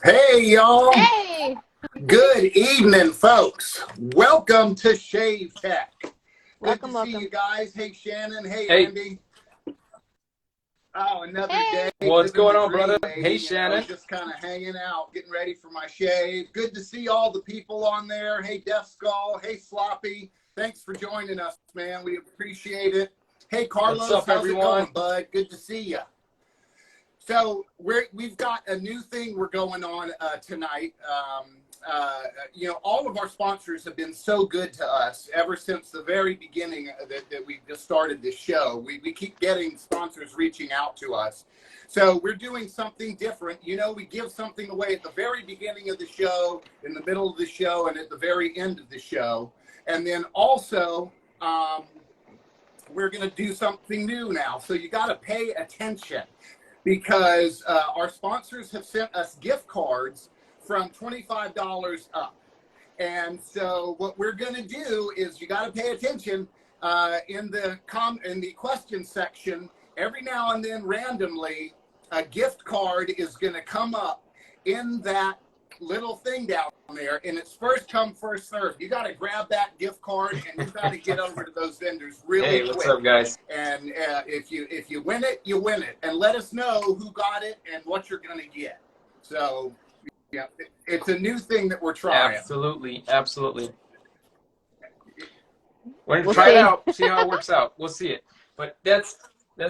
Hey, y'all. Hey! Good evening, folks. Welcome to Shave Tech. Good to see you guys. Hey, Shannon. Hey, Andy. Oh, another day. What's going on, brother? Baby. Hey, Shannon. Just kind of hanging out, getting ready for my shave. Good to see all the people on there. Hey, Death Skull. Hey, Sloppy. Thanks for joining us, man. We appreciate it. Hey, Carlos. What's up, how's everyone? it going, bud? Good to see you. So we've got a new thing we're going on tonight. All of our sponsors have been so good to us ever since the very beginning that we just started this show. We keep getting sponsors reaching out to us. So we're doing something different. You know, we give something away at the very beginning of the show, in the middle of the show, and at the very end of the show. And then also, we're going to do something new now. So you got to pay attention, because our sponsors have sent us gift cards from $25 up. And so what we're going to do is, you got to pay attention in the question section. Every now and then, randomly, a gift card is going to come up in that little thing down there, and it's first come, first served. You got to grab that gift card, and you got to get over to those vendors really quick. What's up, guys? And if you win it, you win it, and let us know who got it and what you're going to get. So, yeah, it's a new thing that we're trying. Absolutely. We're gonna try it out, see how it works out. We'll see it. But that's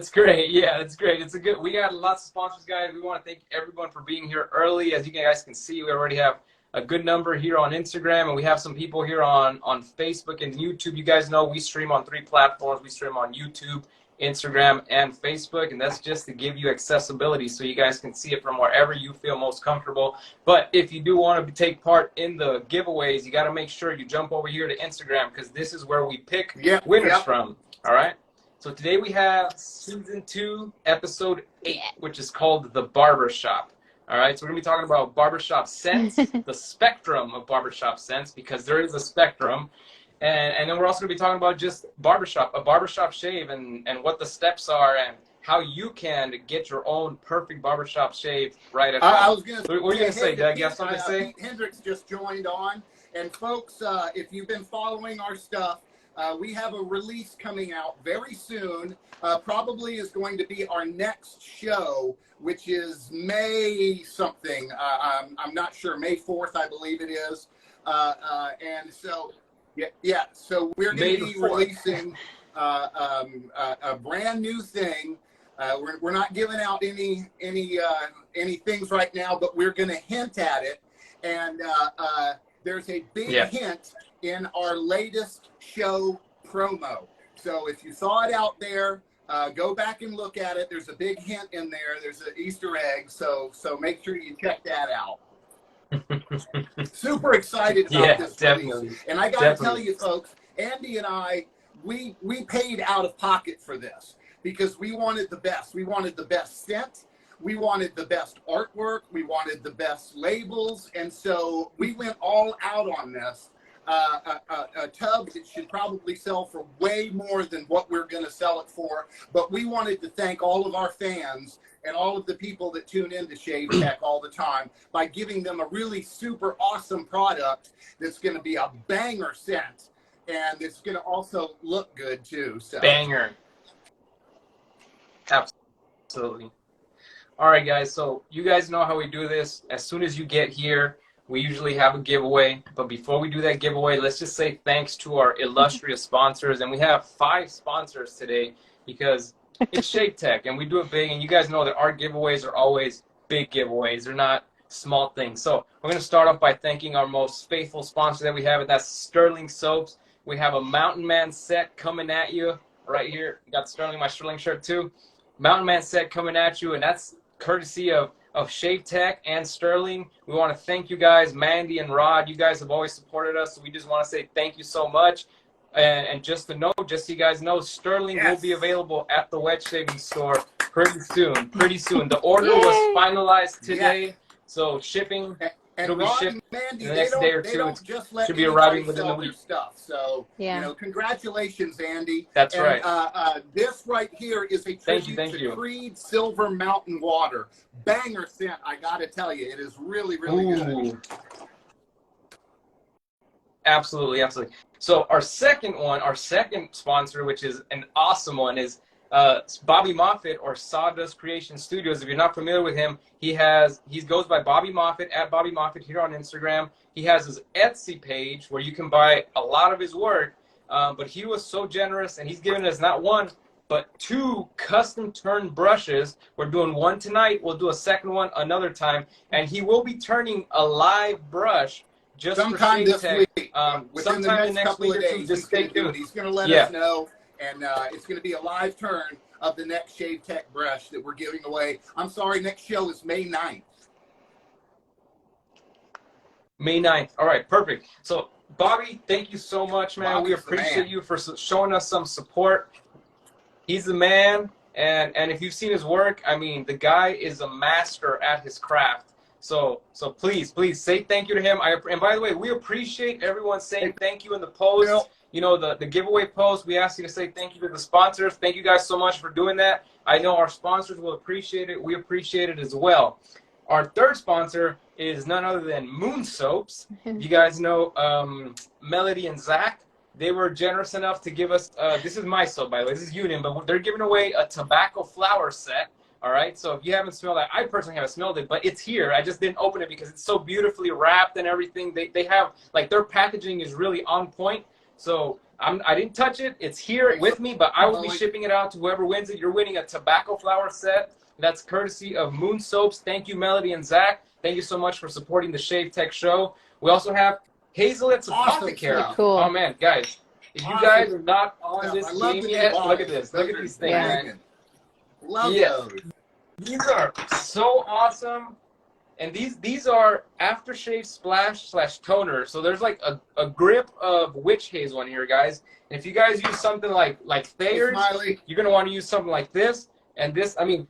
great. Yeah, that's great. We got lots of sponsors, guys. We want to thank everyone for being here early. As you guys can see, we already have a good number here on Instagram, and we have some people here on Facebook and YouTube. You guys know we stream on 3 platforms. We stream on YouTube, Instagram, and Facebook, and that's just to give you accessibility so you guys can see it from wherever you feel most comfortable. But if you do want to take part in the giveaways, you got to make sure you jump over here to Instagram, because this is where we pick winners from. All right? So today we have season 2, episode 8, which is called The Barbershop. All right, so we're going to be talking about barbershop scents, the spectrum of barbershop scents, because there is a spectrum. And then we're also going to be talking about just a barbershop shave, and what the steps are, and how you can get your own perfect barbershop shave right at home. I was going to What are you going to say, Doug? You have something to say? Pete Hendricks just joined on. And folks, if you've been following our stuff, we have a release coming out very soon. Probably is going to be our next show, which is May something. I'm not sure. May 4th, I believe it is. And so, yeah. So we're going to be releasing a brand new thing. We're not giving out any things right now, but we're going to hint at it. And there's a big hint in our latest show promo. So if you saw it out there, go back and look at it. There's a big hint in there. There's an Easter egg. So make sure you check that out. Super excited about this release. And I got to tell you, folks, Andy and I, we paid out of pocket for this, because we wanted the best. We wanted the best scent. We wanted the best artwork. We wanted the best labels. And so we went all out on this. A tub that should probably sell for way more than what we're going to sell it for. But we wanted to thank all of our fans and all of the people that tune into Shave Tech all the time by giving them a really super awesome product that's going to be a banger scent, and it's going to also look good too. So banger. Absolutely. All right, guys. So you guys know how we do this. As soon as you get here, we usually have a giveaway. But before we do that giveaway, let's just say thanks to our illustrious sponsors. And we have 5 sponsors today, because it's Shave Tech, and we do it big. And you guys know that our giveaways are always big giveaways. They're not small things. So we're going to start off by thanking our most faithful sponsor that we have, and that's Elysian Soaps. We have a Mountain Man set coming at you right here. You got my Sterling shirt too. Mountain Man set coming at you, and that's courtesy of Shave Tech and Sterling. We want to thank you guys, Mandy and Rod. You guys have always supported us, so we just want to say thank you so much. And just so you guys know, Sterling will be available at the wet shaving store pretty soon. The order was finalized today, so shipping And It'll be Rod shipped and Mandy, in the next day or they two. don't just let Should be anybody arriving within sell the their week. stuff. So, Yeah. you know, congratulations, Andy. That's and, right. This right here is a tribute to Creed Silver Mountain Water. Banger scent, I got to tell you. It is really, really good. Absolutely, absolutely. So our second sponsor, which is an awesome one, is Bobby Moffett or Sawdust Creation Studios. If you're not familiar with him, he goes by Bobby Moffett, at Bobby Moffett here on Instagram. He has his Etsy page where you can buy a lot of his work. But he was so generous, and he's given us not one, but 2 custom turned brushes. We're doing one tonight. We'll do a second one another time. And he will be turning a live brush just sometime this week. Within the next couple of days, he's going to do it. He's going to let us know. And it's going to be a live turn of the next Shave Tech brush that we're giving away. I'm sorry, next show is May 9th. May 9th. All right, perfect. So, Bobby, thank you so much, man. Bobby's we appreciate you for showing us some support. He's the man. And if you've seen his work, I mean, the guy is a master at his craft. So please say thank you to him. And by the way, we appreciate everyone saying thank you in the post. You know, the giveaway post, we ask you to say thank you to the sponsors. Thank you guys so much for doing that. I know our sponsors will appreciate it. We appreciate it as well. Our third sponsor is none other than Moon Soaps. You guys know Melody and Zach. They were generous enough to give us, this is my soap, by the way. This is Union, but they're giving away a tobacco flower set. All right, so if you haven't smelled it, I personally haven't smelled it, but it's here. I just didn't open it because it's so beautifully wrapped and everything. They have, like, their packaging is really on point. So I didn't touch it. It's here with me, but I will be shipping it out to whoever wins it. You're winning a tobacco flower set. That's courtesy of Moon Soaps. Thank you, Melody and Zach. Thank you so much for supporting the Shave Tech Show. We also have Hazelit's Apothecary. Cool. Oh, man, guys. If you guys are not on this game yet, look at this. Look at these things, man. Love those. These are so awesome. And these are aftershave splash / toner. So there's like a grip of witch hazel in here, guys. And if you guys use something like Thayer's, you're going to want to use something like this. And this, I mean,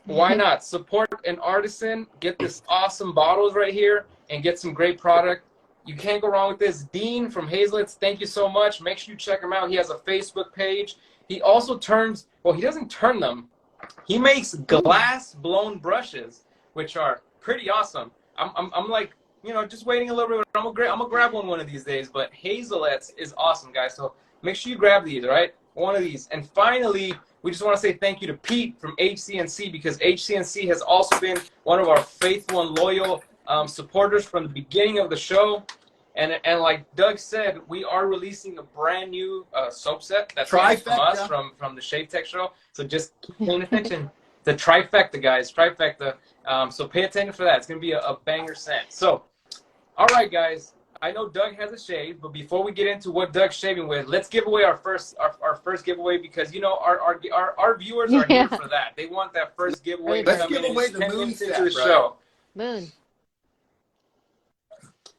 why not? Support an artisan. Get this awesome bottles right here and get some great product. You can't go wrong with this. Dean from Hazelit's, thank you so much. Make sure you check him out. He has a Facebook page. He also turns, well, he doesn't turn them. He makes glass-blown brushes, which are pretty awesome. I'm like, you know, just waiting a little bit. I'm gonna grab one of these days. But Hazelit's is awesome, guys. So make sure you grab these, all right? One of these. And finally, we just want to say thank you to Pete from HCNC, because HCNC has also been one of our faithful and loyal supporters from the beginning of the show. And like Doug said, we are releasing a brand new soap set that's from us, from the Shave Tech Show. So just keep paying attention. The trifecta, guys, trifecta. So pay attention for that. It's going to be a banger scent. So, all right, guys. I know Doug has a shave, but before we get into what Doug's shaving with, let's give away our first giveaway, because you know our viewers are here for that. They want that first giveaway. Let's give away the Moon set, into the show.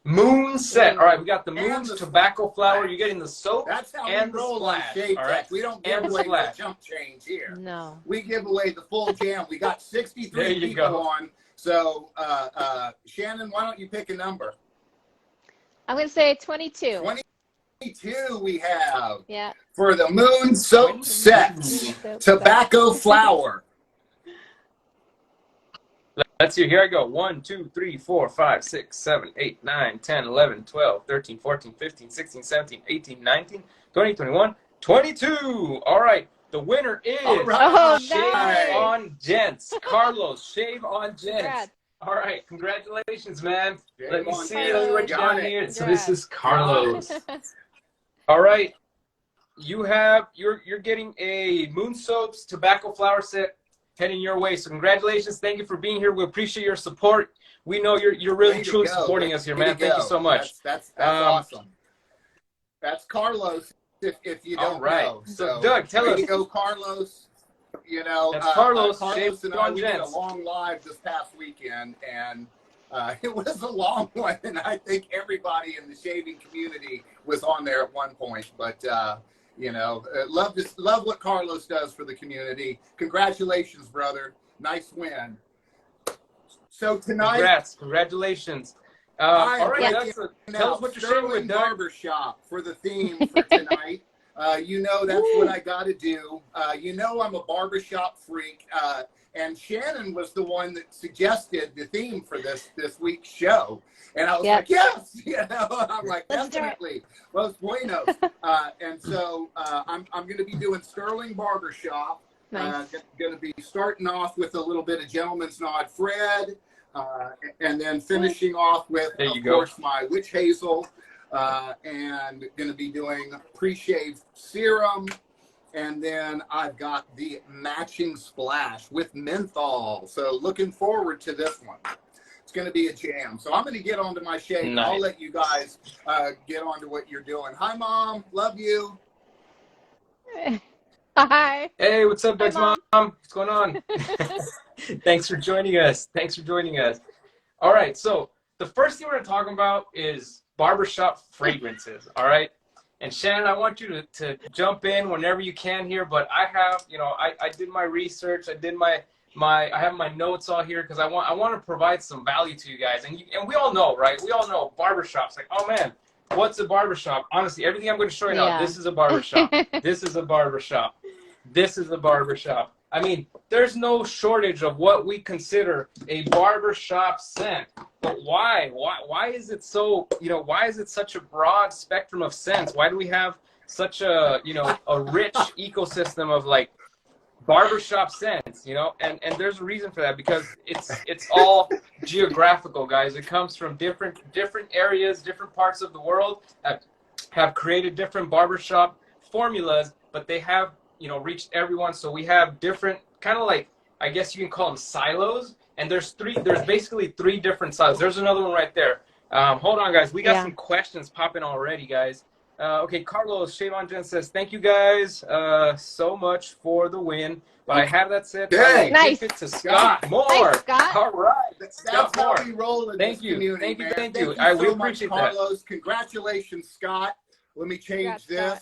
Moon set. All right, we got the Moon's tobacco flower. You're getting the soap and the splash. All right, we don't give away the jump change here. No, we give away the full jam. We got 63 people on. So, Shannon, why don't you pick a number? I'm gonna say 22. 22 we have. Yeah. For the Moon Soap set, tobacco flower. Let's see. Here I go. 1, 2, 3, 4, 5, 6, 7, 8, 9, 10, 11, 12, 13, 14, 15, 16, 17, 18, 19, 20, 21, 22. All right. The winner is Shave on Gents. Carlos, Shave on Gents. Congrats. All right. Congratulations, man. Let me see Carlos. it right down here. So this is Carlos. All right. You're getting a Moon Soaps tobacco flower set heading your way. So congratulations. Thank you for being here. We appreciate your support. We know you're really truly supporting us here, man. Thank you so much. That's awesome. That's Carlos, if you don't know. So Doug, tell us. Go Carlos. You know, that's Carlos. Carlos and I, we did a long live this past weekend, and it was a long one, and I think everybody in the shaving community was on there at one point. But you know, love what Carlos does for the community. Congratulations, brother. Nice win. So tonight, congratulations. I'm All right, breaking tell us out what you're shaving with, Sterling Doug. Barbershop for the theme for tonight. You know that's what I got to do. You know I'm a barbershop freak, and Shannon was the one that suggested the theme for this week's show, and I was like, yes, you know, I'm like, definitely, Los Buenos, and so I'm going to be doing Sterling Barbershop. Nice. Going to be starting off with a little bit of Gentleman's Nod Fred, and then finishing off with, of course, my Witch Hazel. And going to be doing pre-shave serum, and then I've got the matching splash with menthol. So looking forward to this one. It's going to be a jam. So I'm going to get onto my shave. Nice. I'll let you guys get on to what you're doing. Hi, Mom. Love you. Hi. Hey, what's up, Doug's mom? What's going on? Thanks for joining us. All right, so the first thing we're going to talk about is barbershop fragrances, all right? And Shannon, I want you to jump in whenever you can here, but I have, you know, I did my research, I have my notes all here because I want to provide some value to you guys. And we all know, right? We all know barbershops, like, oh man, what's a barbershop? Honestly, everything I'm going to show you now, this is a barbershop. This is a barbershop. This is a barbershop. I mean, there's no shortage of what we consider a barbershop scent. But why? Why is it so, you know, why is it such a broad spectrum of scents? Why do we have such a, you know, a rich ecosystem of like barbershop scents, you know? And there's a reason for that, because it's all geographical, guys. It comes from different areas, different parts of the world have created different barbershop formulas, but they have, you know, reached everyone. So we have different kind of like, I guess you can call them silos. And there's basically three different silos. There's another one right there. Hold on, guys. We got some questions popping already, guys. Okay, Carlos Shavin Jen says, thank you guys so much for the win. But I have that said, nice. Give it to Scott. More. Nice, Scott. All right. That's how we roll in this community, man. Thank you. We appreciate much, Carlos. Congratulations, Scott. Let me change this. Scott.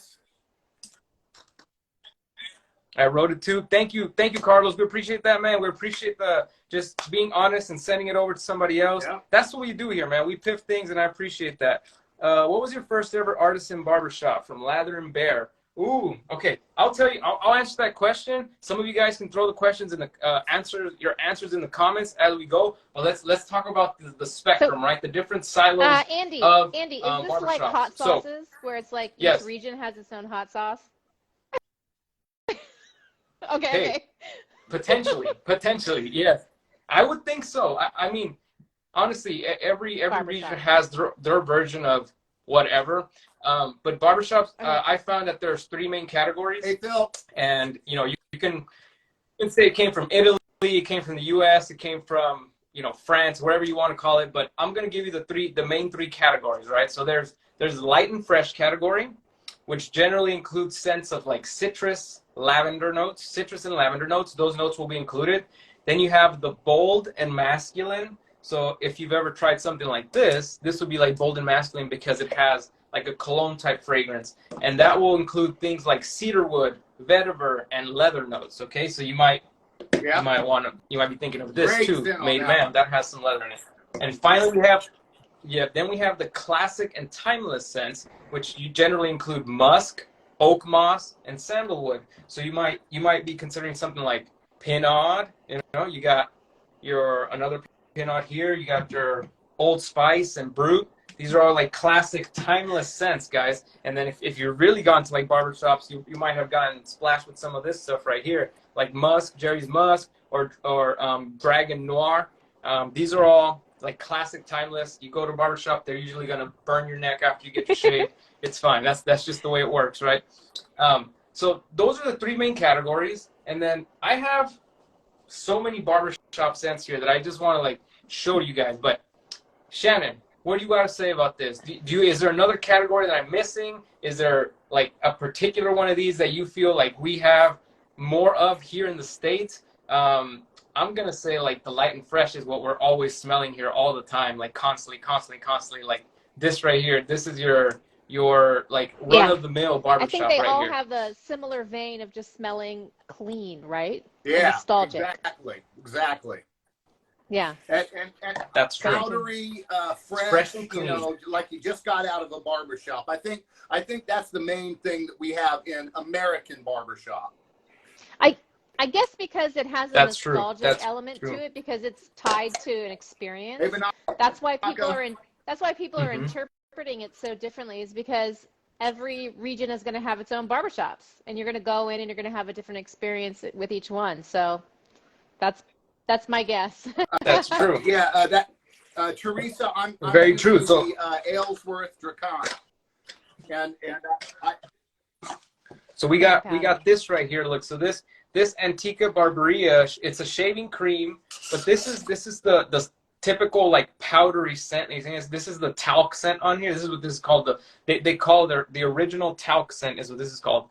I wrote it too. Thank you, Carlos. We appreciate that, man. We appreciate the just being honest and sending it over to somebody else. Yeah. That's what we do here, man. We piff things, and I appreciate that. What was your first ever artisan barbershop? From Lather and Bear. Ooh, okay. I'll tell you. I'll answer that question. Some of you guys can throw the questions in the your answers in the comments as we go. But let's talk about the spectrum, right? The different silos. Andy, of, is this like hot sauces, where it's like each region has its own hot sauce? Okay. Potentially, yes. I would think so. I mean, honestly, every region has their version of whatever. But barbershops, I found that there's three main categories. Hey, Phil. And, you know, you can say it came from Italy, it came from the U.S., it came from, you know, France, wherever you want to call it. But I'm going to give you the main three categories, right? So there's the light and fresh category, which generally includes scents of like citrus and lavender notes. Those notes will be included. Then you have the bold and masculine. So if you've ever tried something like this would be like bold and masculine because it has like a cologne type fragrance. And that will include things like cedarwood, vetiver, and leather notes. Okay, so you might be thinking of this too, made man, that has some leather in it. And finally we have the classic and timeless scents, which you generally include musk, oak moss, and sandalwood. So you might be considering something like Pinot. You know, you got another Pinot here. You got your Old Spice and Brut. These are all like classic, timeless scents, guys. And then if you're really gone to like barbershops, you might have gotten splashed with some of this stuff right here, like musk, Jerry's musk, or Dragon Noir. These are all like classic, timeless. You go to a barbershop, they're usually gonna burn your neck after you get your shave. It's fine. That's just the way it works, right? So those are the three main categories. And then I have so many barbershop scents here that I just want to like show you guys. But Shannon, what do you got to say about this? Is there another category that I'm missing? Is there like a particular one of these that you feel like we have more of here in the States? I'm going to say like the light and fresh is what we're always smelling here all the time, like constantly, like this right here. This is your like run-of-the-mill barbershop right here. I think they all have the similar vein of just smelling clean, right? Yeah, nostalgic. Exactly. Yeah. And That's true. powdery, Fresh and you clean. know, like you just got out of a barbershop. I think that's the main thing that we have in American barbershop. I guess because it has a That's true. nostalgic That's element true. to it, because it's tied to an experience. Hey, That's why people are Mhm. interpreting it so differently, is because every region is going to have its own barbershops, and you're going to go in and you're going to have a different experience with each one. So that's my guess. That's true. Yeah, Teresa, I'm Very using true. So, the Aylesworth Dracon, and so we got this right here. Look, so this Antica Barberia, it's a shaving cream, but this is the typical like powdery scent. This is the talc scent on here. This is what this is called. They call the original talc scent is what this is called.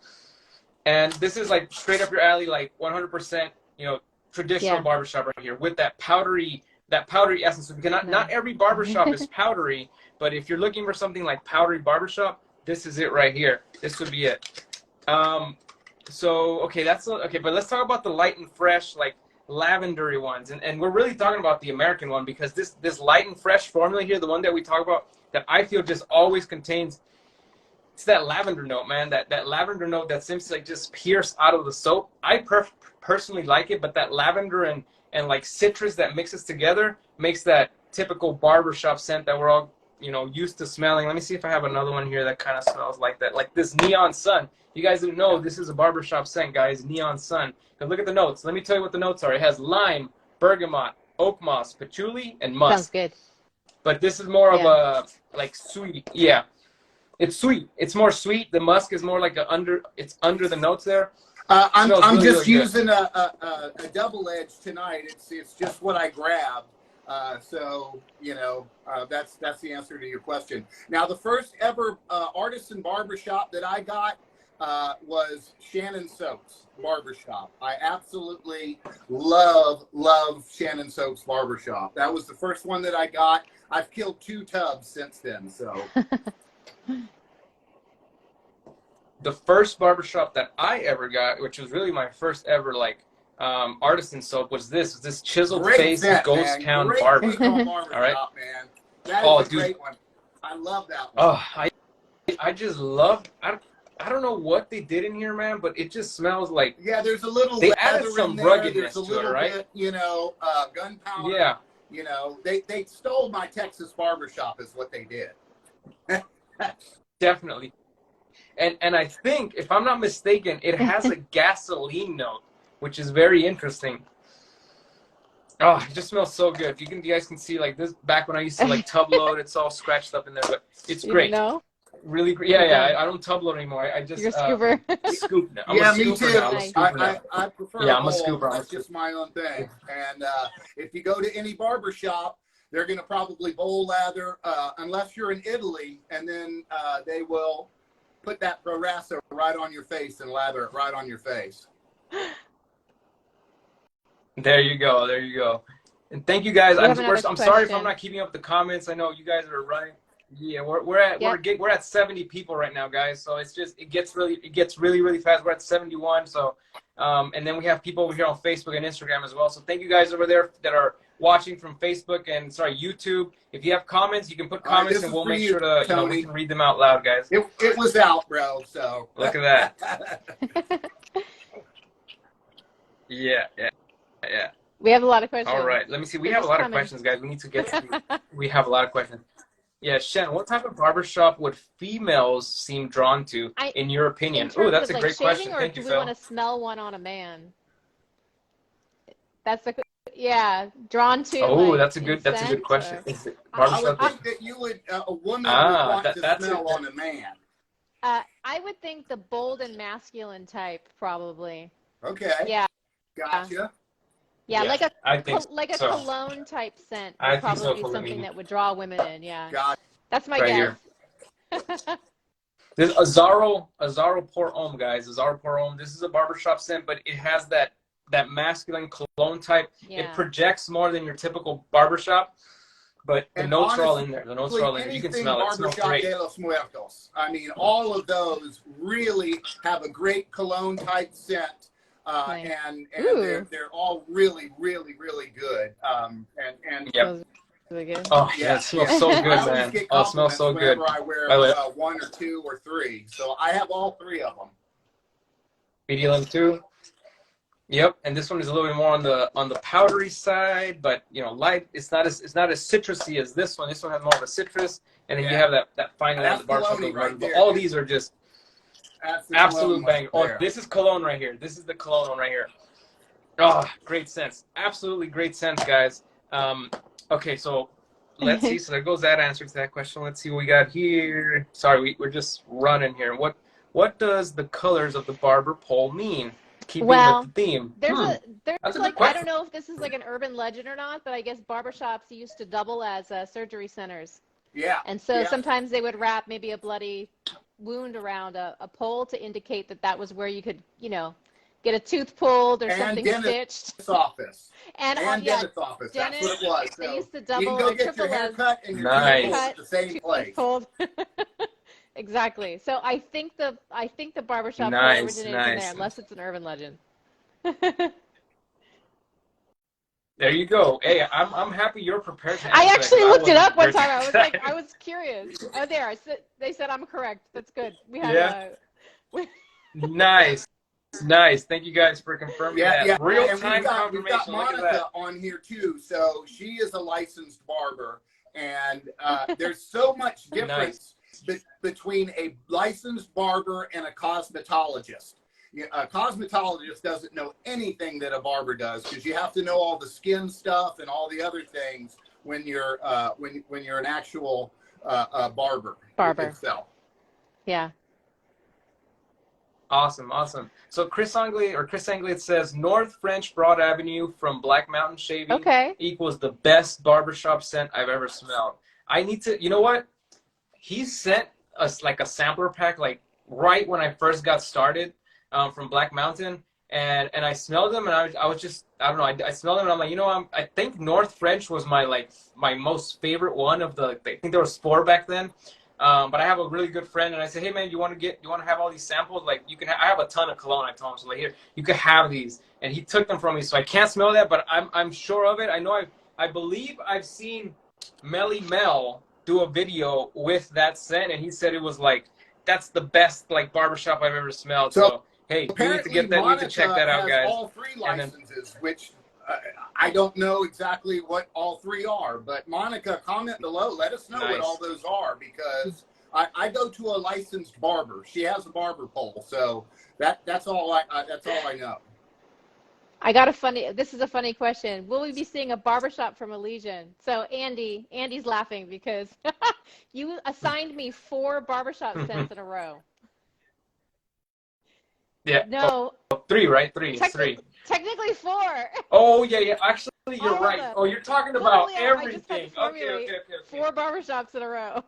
And this is like straight up your alley, like 100%, you know, traditional barbershop right here with that powdery essence. Because not every barbershop is powdery, but if you're looking for something like powdery barbershop, this is it right here. This would be it. So okay, but let's talk about the light and fresh, like lavendery ones, and we're really talking about the American one, because this light and fresh formula here, the one that we talk about, that I feel just always contains, it's that lavender note, man. That lavender note that seems to like just pierce out of the soap. I personally like it, but that lavender and like citrus that mixes together makes that typical barbershop scent that we're all, you know, used to smelling. Let me see if I have another one here that kind of smells like that, like this Neon Sun. You guys didn't know this is a barbershop scent, guys. Neon Sun. But look at the notes. Let me tell you what the notes are. It has lime, bergamot, oak moss, patchouli, and musk. Sounds good. But this is more of a like sweet. Yeah, it's sweet. It's more sweet. The musk is more like it's under the notes there. I'm really, just really using a double edge tonight. It's just what I grabbed. So, you know, that's the answer to your question. Now, the first ever artisan barbershop that I got was Elysian Soaps Barbershop. I absolutely love Elysian Soaps Barbershop. That was the first one that I got. I've killed 2 tubs since then, so. The first barbershop that I ever got, which was really my first ever, like, artisan soap, was this Chiseled Face Ghost Town Barber. All right, man. That is a great one. I love that one. Oh, I just love. I don't know what they did in here, man, but it just smells like. Yeah, there's a little. They added some ruggedness to it, right? Bit, you know, gunpowder. Yeah. You know, they stole my Texas barbershop, is what they did. Definitely. And I think, if I'm not mistaken, it has a gasoline note, which is very interesting. Oh, it just smells so good. You guys can see, like, this back when I used to like tub load, it's all scratched up in there, but it's great. No? Really great. Yeah. I don't tub load anymore. I just. You're a scooper. Scoop now. I'm a scooper me too. Now. I prefer. Yeah, I'm a scooper. That's just my own thing. And if you go to any barber shop, they're going to probably bowl lather, unless you're in Italy, and then they will put that Proraso right on your face and lather it right on your face. There you go. There you go. And thank you guys. I'm sorry if I'm not keeping up with the comments. I know you guys are running. Yeah, we're at 70 people right now, guys. So it's just it gets really fast. We're at 71. So and then we have people over here on Facebook and Instagram as well. So thank you guys over there that are watching from Facebook and YouTube. If you have comments, you can put comments and we'll make sure to we can read them out loud, guys. It was out, bro. So look at that. Yeah. We have a lot of questions. All right, let me see. We have a lot of questions, guys. We need to get to. We have a lot of questions. Yeah, Shen, what type of barbershop would females seem drawn to, in your opinion? Oh, that's a great question. Thank you, Phil. Do we want to smell one on a man? That's drawn to. Oh, like, that's a good question. I would think that you would a woman would want to smell on a man. I would think the bold and masculine type, probably. Okay. Yeah. Gotcha. Yeah, like a cologne type scent would probably be something that would draw women in. Yeah, that's my guess. There's Azaro Pour Homme, guys. Azaro Pour Homme. This is a barbershop scent, but it has that masculine cologne type. Yeah. It projects more than your typical barbershop, but the notes are all in there. The notes are all in there. You can smell it. It smells great. De los Muertos. I mean, all of those really have a great cologne type scent. Nice. and Ooh. they're all really, really, really good. And Yep. Smells really good. Oh yeah, it smells so I good, always man. get Oh, it smells compliments so good. whenever I wear By the way, one or two or three. So I have all three of them. medium too. Yep, and this one is a little bit more on the powdery side, but you know, light. It's not as citrusy as this one. This one has more of a citrus, and then you have that fine line That's of the Barbershop. cologne right But there, all dude. these are just That's the absolute cologne banger. one Oh, there. this is cologne right here. This is the cologne one right here. Oh, great sense. Absolutely great sense, guys. Okay, so let's see. So there goes that answer to that question. Let's see what we got here. Sorry, we're just running here. What does the colors of the barber pole mean? Keeping Well, with the theme. there's That's a good like, I question. don't know if this is like an urban legend or not, but I guess barbershops used to double as surgery centers. Yeah. And so Yeah. sometimes they would wrap maybe a bloody wound around a pole to indicate that that was where you could, you know, get a tooth pulled or And something dentist's stitched. office. And Yeah, dentist's office. That's what it was. they So used to you double can go or get your triple hair as cut and your Nice. teeth pulled at the same place. pulled. Exactly. So I think the barbershop pole Nice, originated from nice. there, unless it's an urban legend. There you go. Hey, I'm happy you're prepared to answer I that, actually 'cause looked it wasn't up one prepared time. to I was answer like, I was curious. Oh, there. They said I'm correct. That's good. We have Yeah. Nice. Nice. Thank you guys for confirming that. Yeah. Real And time we've got confirmation. Look at Monica that. on here too. So she is a licensed barber, and there's so much difference between a licensed barber and a cosmetologist. A cosmetologist doesn't know anything that a barber does, because you have to know all the skin stuff and all the other things when you're when you're an actual barber itself. Yeah. Awesome, awesome. So Chris Anglade says North French Broad Avenue from Black Mountain Shaving equals the best barbershop scent I've ever smelled. I need to, you know what? He sent us like a sampler pack, like right when I first got started from Black Mountain, and I smelled them, and I was just, I don't know, I smelled them, and I'm like, you know, I think North French was my most favorite one of the. I think there was 4 back then. But I have a really good friend, and I said, hey man, you want to have all these samples? Like, you can. I have a ton of cologne. I told him, so like, here, you can have these, and he took them from me. So I can't smell that, but I'm sure of it. I know. I believe I've seen Melly Mel do a video with that scent, and he said it was like, that's the best like barbershop I've ever smelled. So hey, you need to get that. You need to check that out, guys. All 3 licenses, which I don't know exactly what all 3 are, but Monica, comment below. Let us know what all those are, because I go to a licensed barber. She has a barber pole, so that's all I know. I got this is a funny question. Will we be seeing a barbershop from Elysian? So Andy's laughing because you assigned me 4 barbershop scents in a row. Yeah. No. 3, right? 3. It's 3. Technically 4. Oh yeah. Actually, you're All right. of them. Oh, you're talking about Literally, I just had everything. to formulate Okay. 4 barbershops in a row.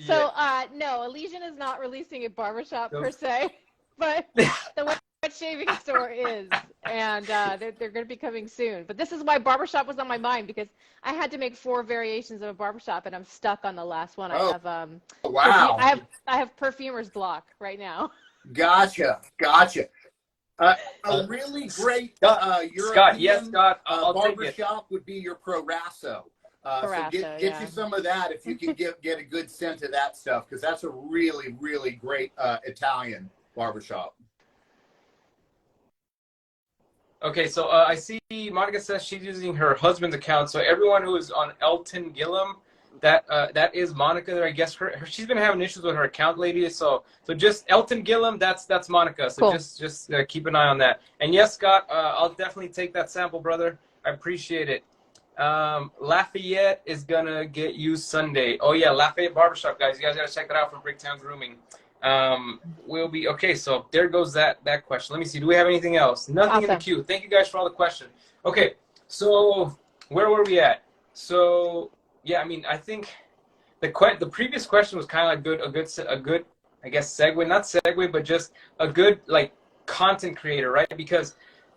So no, Elysian is not releasing a barbershop per se, but the wet shaving store is, and they're going to be coming soon. But this is why barbershop was on my mind, because I had to make 4 variations of a barbershop, and I'm stuck on the last one. Oh. I have I have perfumer's block right now. Gotcha. A really great European Scott, yes, Scott, I'll barbershop would be your Proraso. So get you some of that if you can get a good scent of that stuff, because that's a really, really great Italian barbershop. Okay, so I see Monica says she's using her husband's account. So everyone who is on Elton Gillum, that is Monica there. I guess she's been having issues with her account lately. So just Elton Gillum, that's Monica. So cool. just keep an eye on that. And yes, Scott, I'll definitely take that sample, brother. I appreciate it. Lafayette is gonna get you Sunday. Oh yeah, Lafayette Barbershop, guys. You guys gotta check that out from Bricktown Grooming. We'll be okay. So there goes that question. Let me see. Do we have anything else? Nothing in the queue. Thank you guys for all the questions. Okay, so where were we at? So yeah, I mean, I think the previous question was kind of like a good, I guess, segue, not segue, but just a good like content creator, right? Because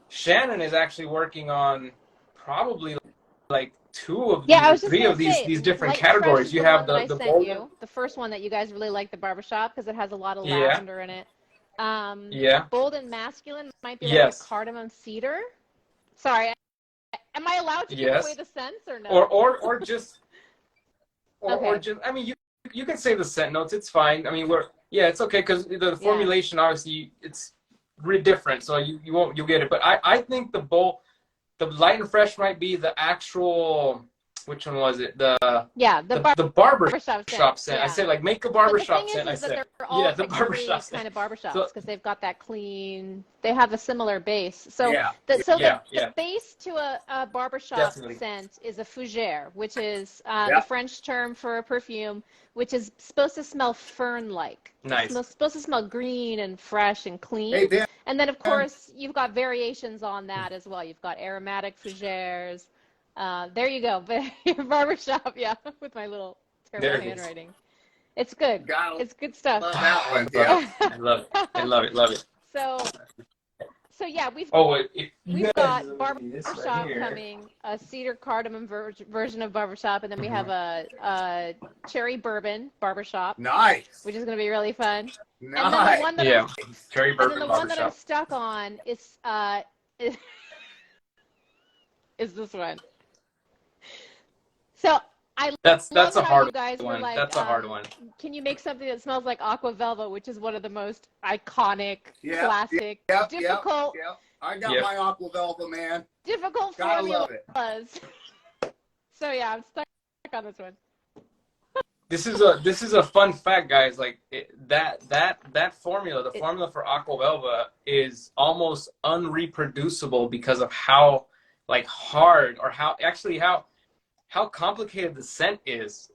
Shannon is actually working on probably like 2 of three of these different categories. You have the first one that you guys really like, the barbershop, because it has a lot of lavender in it. Yeah. Bold and masculine might be like Yes. a cardamom cedar. Sorry, am I allowed to give Yes. away the scents or no? Or just Okay. or just, I mean, you can say the scent notes. It's fine. I mean, it's okay because the formulation obviously it's really different, so you'll get it. But I think the light and fresh might be the actual. Which one was it? The barbershop scent. Yeah. I said, like, make a barbershop scent. I said, all the barbershop scent. kind of barbershops So- because they've got that clean. They have a similar base. So Yeah. the base to a barbershop Definitely. scent is a fougere, which is Yeah. the French term for a perfume, which is supposed to smell fern-like. Nice. It's supposed to smell green and fresh and clean. Hey, Ben. And then, of course, you've got variations on that as well. You've got aromatic fougères. There you go. Barbershop, yeah, with my little terrible handwriting. It's good. It's good stuff. Love that one. Yeah. I love it. I love it. Love it. So yeah, we've got Barbershop coming, a cedar cardamom version of Barbershop, and then we have a cherry bourbon Barbershop, Nice. which is going to be really fun. Nice. And then the one that cherry bourbon the one that I'm barbershop. stuck on is this one. So That's love a how hard you guys were one. like, That's a hard one. Can you make something that smells like Aqua Velva, which is one of the most iconic, classic, difficult, I got my Aqua Velva, man. difficult Gotta formulas. love it. So yeah, I'm stuck on this one. This is a fun fact, guys. Like that formula, the formula for Aqua Velva is almost unreproducible because of how hard or how complicated the scent is.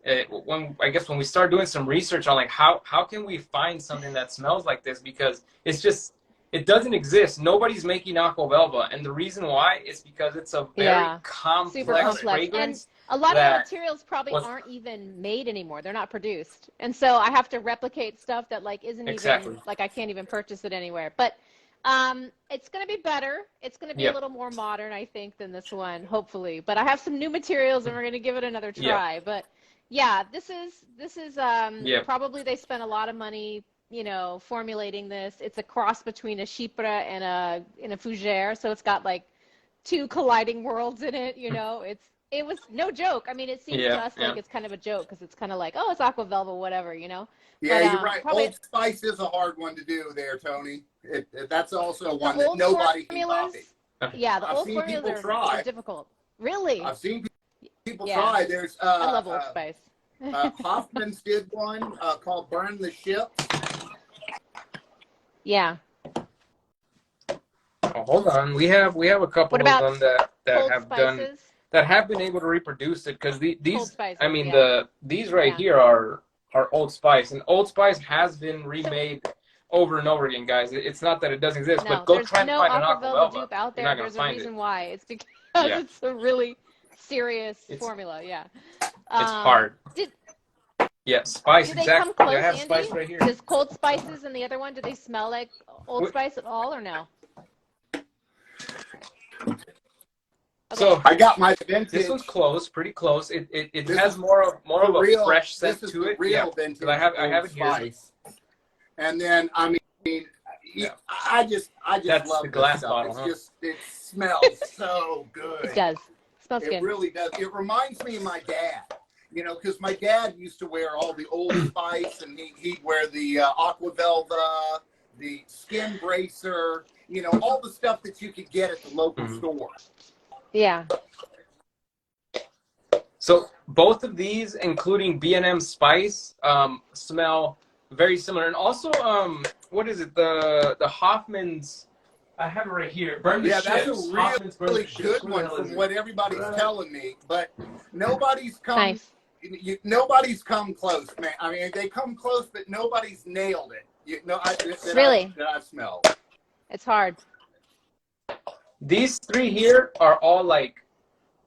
When we start doing some research on like how can we find something that smells like this, because it doesn't exist. Nobody's making Aqua Velva, and the reason why is because it's a very complex fragrance. And a lot of the materials probably aren't even made anymore. They're not produced, and so I have to replicate stuff that like isn't even like I can't even purchase it anywhere. But it's going to be better. It's going to be a little more modern, I think, than this one, hopefully. But I have some new materials, and we're going to give it another try. Yeah. But yeah, this is probably they spent a lot of money, formulating this. It's a cross between a chypre and a fougere, so it's got like two colliding worlds in it. It was no joke. I mean, it seems to us like it's kind of a joke because it's kind of like, oh, it's Aqua Velva, whatever, Yeah, but, you're right. Old Spice is a hard one to do there, Tony. That's also one that nobody can copy. Yeah, the I've old seen formulas people try. are difficult. Really? I've seen people try. There's I love Old Spice. Hoffman's did one called Burn the Ship. Yeah. Oh, hold on, we have a couple of them that have spices? that have been able to reproduce it, because these Spices, I mean these right here are Old Spice, and Old Spice has been remade over and over again, guys. It's not that it doesn't exist, but go try and find an Aqua Velva dupe out there. You're not gonna There's a find reason it. why. It's because it's a really serious formula. Yeah. It's hard. Spice. Do they exactly. come close, I have Andy? Spice right here. Does Cold Spices and the other one, do they smell like Old Spice at all, or no? So I got my vintage. This one's close, pretty close. It has more of a fresh scent to it. Real vintage. I have it here. Spice. And then I mean, I just That's love the glass this bottle. stuff. It smells so good. It does. It smells good. It really does. It reminds me of my dad. Because my dad used to wear all the Old Spice, and he'd wear the Aqua Velva, the Skin Bracer, all the stuff that you could get at the local store. Yeah. So both of these, including B&M Spice, smell very similar. And also, what is it? The Hoffman's. I have it right here. Burn the Ships. That's a really good one from what everybody's telling me. But nobody's come. Nice. Nobody's come close, man. I mean, they come close, but nobody's nailed it. Really? That I've smelled. It's hard. These three here are all like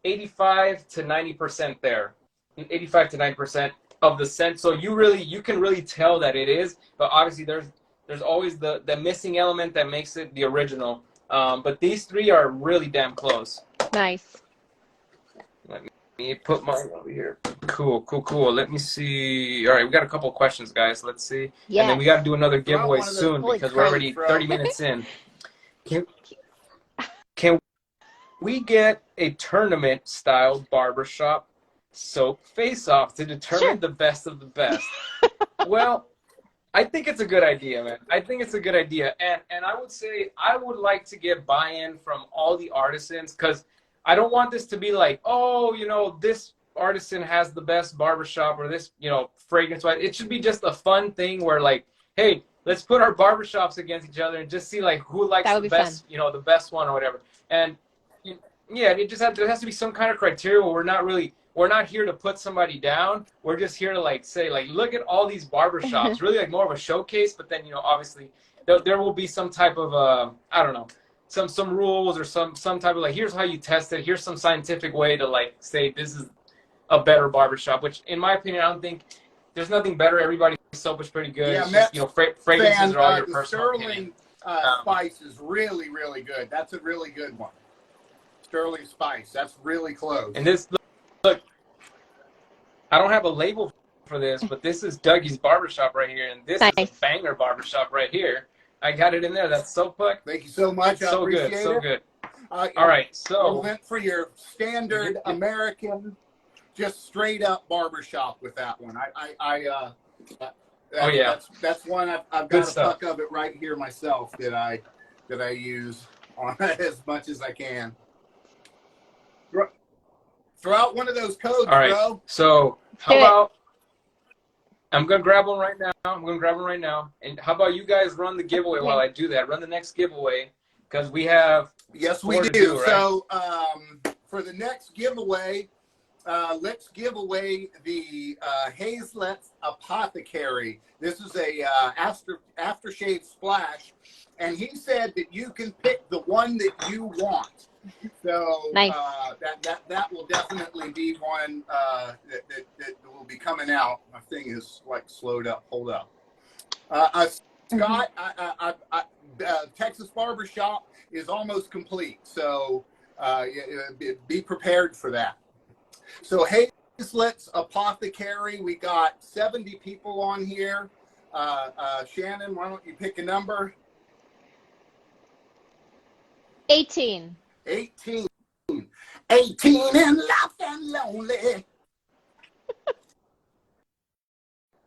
85 to 90% there. 85 to 90% of the scent. So you can really tell that it is, but obviously there's always the missing element that makes it the original. But these three are really damn close. Nice. Let me put mine over here. Cool, cool, cool. Let me see. All right, we got a couple of questions, guys. Let's see. Yes. And then we got to do another Throw out giveaway one of those soon Holy because we're codes, already bro. 30 minutes in. Can we get a tournament-style barbershop soap face-off to determine Sure. the best of the best? Well, I think it's a good idea, man. I think it's a good idea. And I would say I would like to get buy-in from all the artisans because I don't want this to be like, oh, you know, this artisan has the best barbershop or this, you know, fragrance-wise. It should be just a fun thing where like, hey, let's put our barbershops against each other and just see like who likes the best, you know, the best one or whatever. And yeah, there has to be some kind of criteria where we're not here to put somebody down. We're just here to like say like, look at all these barbershops, really like more of a showcase. But then, you know, obviously there will be some type of, I don't know, some rules or some type of like, here's how you test it. Here's some scientific way to like say this is a better barbershop, which in my opinion, I don't think there's nothing better. Everybody's soap is pretty good. Yeah, it's just, you know, fragrances are all your the personal opinion. Sterling spice is really, really good. That's a really good one. Sterling spice. That's really close. And this, look, I don't have a label for this, but this is Dougie's barbershop right here, and this is a banger barbershop right here. I got it in there. That's soap puck. Thank you so much. I appreciate it. So good. All right, so we went for your standard American, just straight up barbershop with that one. That's one I've got a puck of it right here myself that I use on as much as I can. Throw out one of those codes, all right, bro. So how about I'm gonna grab one right now. And how about you guys run the giveaway while I do that? Run the next giveaway because we have. Yes, we do. Right? So for the next giveaway, let's give away the Hazlett's Apothecary. This is a aftershave splash, and he said that you can pick the one that you want. So nice. That will definitely be one that will be coming out. My thing is like slowed up. Hold up. Scott, Texas Barbershop is almost complete. So be prepared for that. So Hazlett's Apothecary, we got 70 people on here. Shannon, why don't you pick a number? 18. 18 and lost and lonely.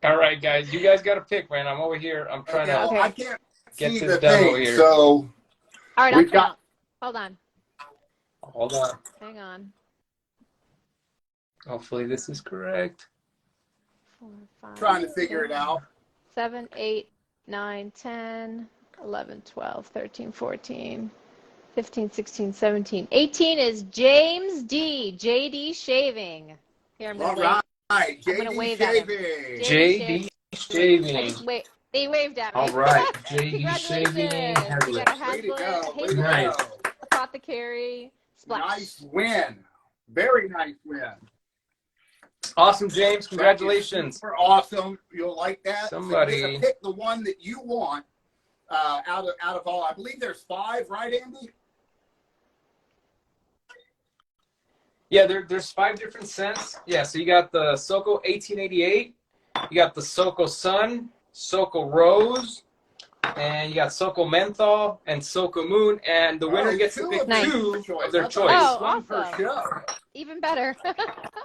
All right, guys, you guys got to pick, man. I'm over here. I'm trying to. I can't get see to the demo thing, here. so all right, we've got. Hold on. Hang on. Hopefully this is correct. 4, 5, Trying to figure it out. 7, 8, 9, 10, 11, 12, 13, 14. 15, 16, 17. 18 is James D. JD Shaving. Here, I'm going to right, wave JD Shaving. JD Shaving. Wait, they waved at me. All right, JD Shaving. We got a Way to go. Way to Nice. go. Apothecary splash. Nice win. Very nice win. Awesome, James. Congratulations. Super awesome. You'll like that. Somebody So pick the one that you want out of all. I believe there's 5, right, Andy? Yeah, there's 5 different scents. Yeah, so you got the Soko 1888, you got the Soko Sun, Soko Rose, and you got Soko Menthol and Soko Moon, and the winner gets to pick 2 of their choice. Oh, One per awesome. show. Even better.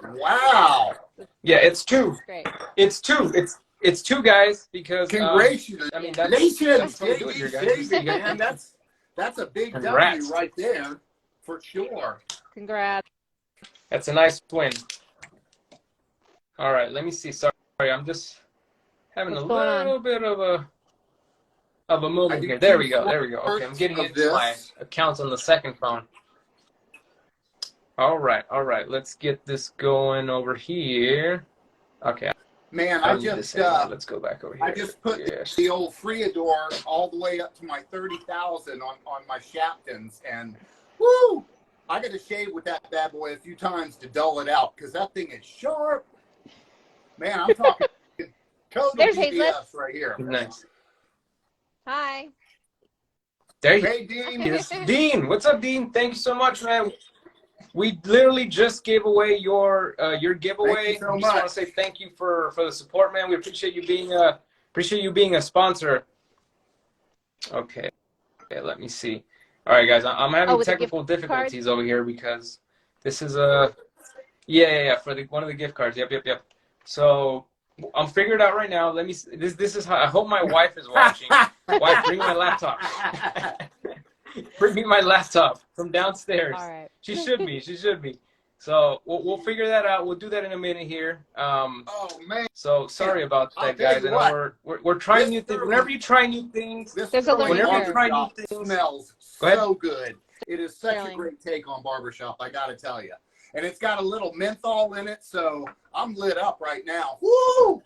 Wow. Yeah, it's 2. Great. It's 2. It's 2 guys because Congratulations. I mean that's JD Shaving, man. That's a big Congrats. W right there for sure. Congrats. That's a nice win. All right, let me see. Sorry, I'm just having a little bit of a moment here. There we go. Okay, I'm getting into my accounts on the second phone. All right. Let's get this going over here. Okay. Man, let's go back over here. I just put the old Freador all the way up to my 30,000 on my Shaptons, and woo! I got to shave with that bad boy a few times to dull it out because that thing is sharp. Man, I'm talking total DBS right here. Nice. Hi. There you Hey, Dean. Dean, what's up, Dean? Thank you so much, man. we literally just gave away your giveaway. Thank you so We just want much. to say thank you for the support, man. We appreciate you being a sponsor. Okay, let me see. All right, guys, I'm having with the technical gift difficulties over here because this is a for one of the gift cards. Yep. So I'm figuring it out right now. Let me. This is how. I hope my wife is watching. Wife, bring my laptop. Bring me my laptop from downstairs. All right. She should be. So we'll figure that out. We'll do that in a minute here. Oh man. So sorry about I'll that, tell guys. you I know we're trying new things. Whenever you try new things, There's a learning whenever you curve. try new Barbershop things, smells Go ahead. so good. It is such a Thrilling. great take on Barbershop, I gotta tell you. And it's got a little menthol in it, so I'm lit up right now. Woo!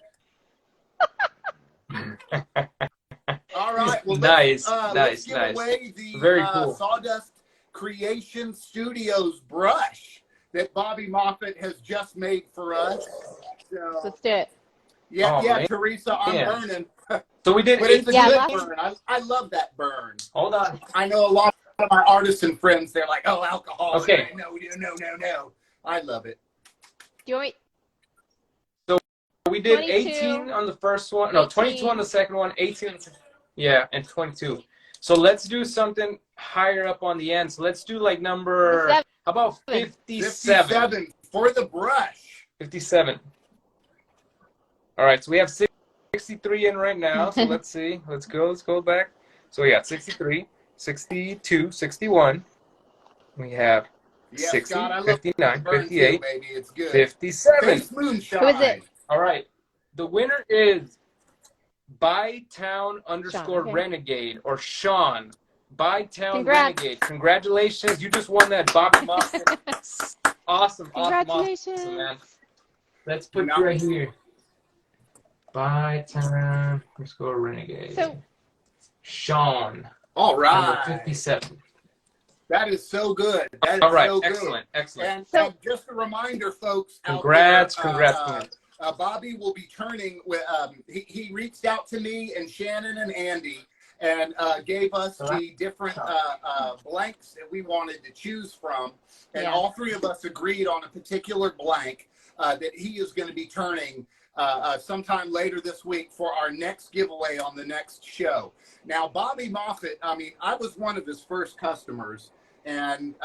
All right, well, let's give away the Very cool. Sawdust Creation Studios brush that Bobby Moffett has just made for us. So, Let's do it. yeah, Oh, man. Teresa, I'm burning. So we did But it's a Yeah, good burn. I love that burn. Hold on. I know a lot of my artisan friends, they're like, oh, alcohol. Okay. No. I love it. Do you want me? We did 22, 18 on the first one. No, 18. 22 on the second one. 18 on the second. Yeah, and 22. So let's do something higher up on the end. So let's do like number, how about 57? 57 for the brush. 57. All right, so we have 63 in right now. So let's see. Let's go back. So we got 63, 62, 61. We have Yes, 60, God, I love 59, burn 58, too, baby. It's good. 57. Face moonshine. Who is it? All right. The winner is Bytown_Renegade or Sean. Bytown Congrats. Renegade. Congratulations. You just won that Bobby Moffett. Awesome, Congratulations. man. Let's put you right here. Bytown_Renegade. So, Sean. All Number right. 57. That is so good. That is All right. so good. Excellent. And just a reminder, folks. Congrats. Out there, Bobby will be turning with. He reached out to me and Shannon and Andy and gave us the different blanks that we wanted to choose from, and all three of us agreed on a particular blank that he is going to be turning sometime later this week for our next giveaway on the next show. Now, Bobby Moffett, I mean, I was one of his first customers, and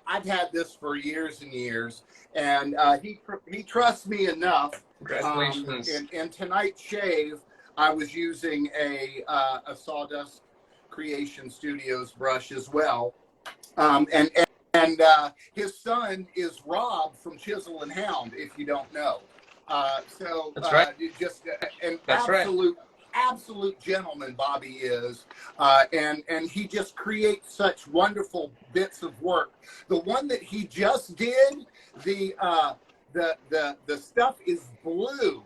I've had this for years and years, and he trusts me enough. Congratulations. In tonight's shave, I was using a Sawdust Creation Studios brush as well, and his son is Rob from Chisel and Hound, if you don't know. So That's right. Just an That's absolute gentleman Bobby is, and he just creates such wonderful bits of work. The one that he just did, the stuff is blue,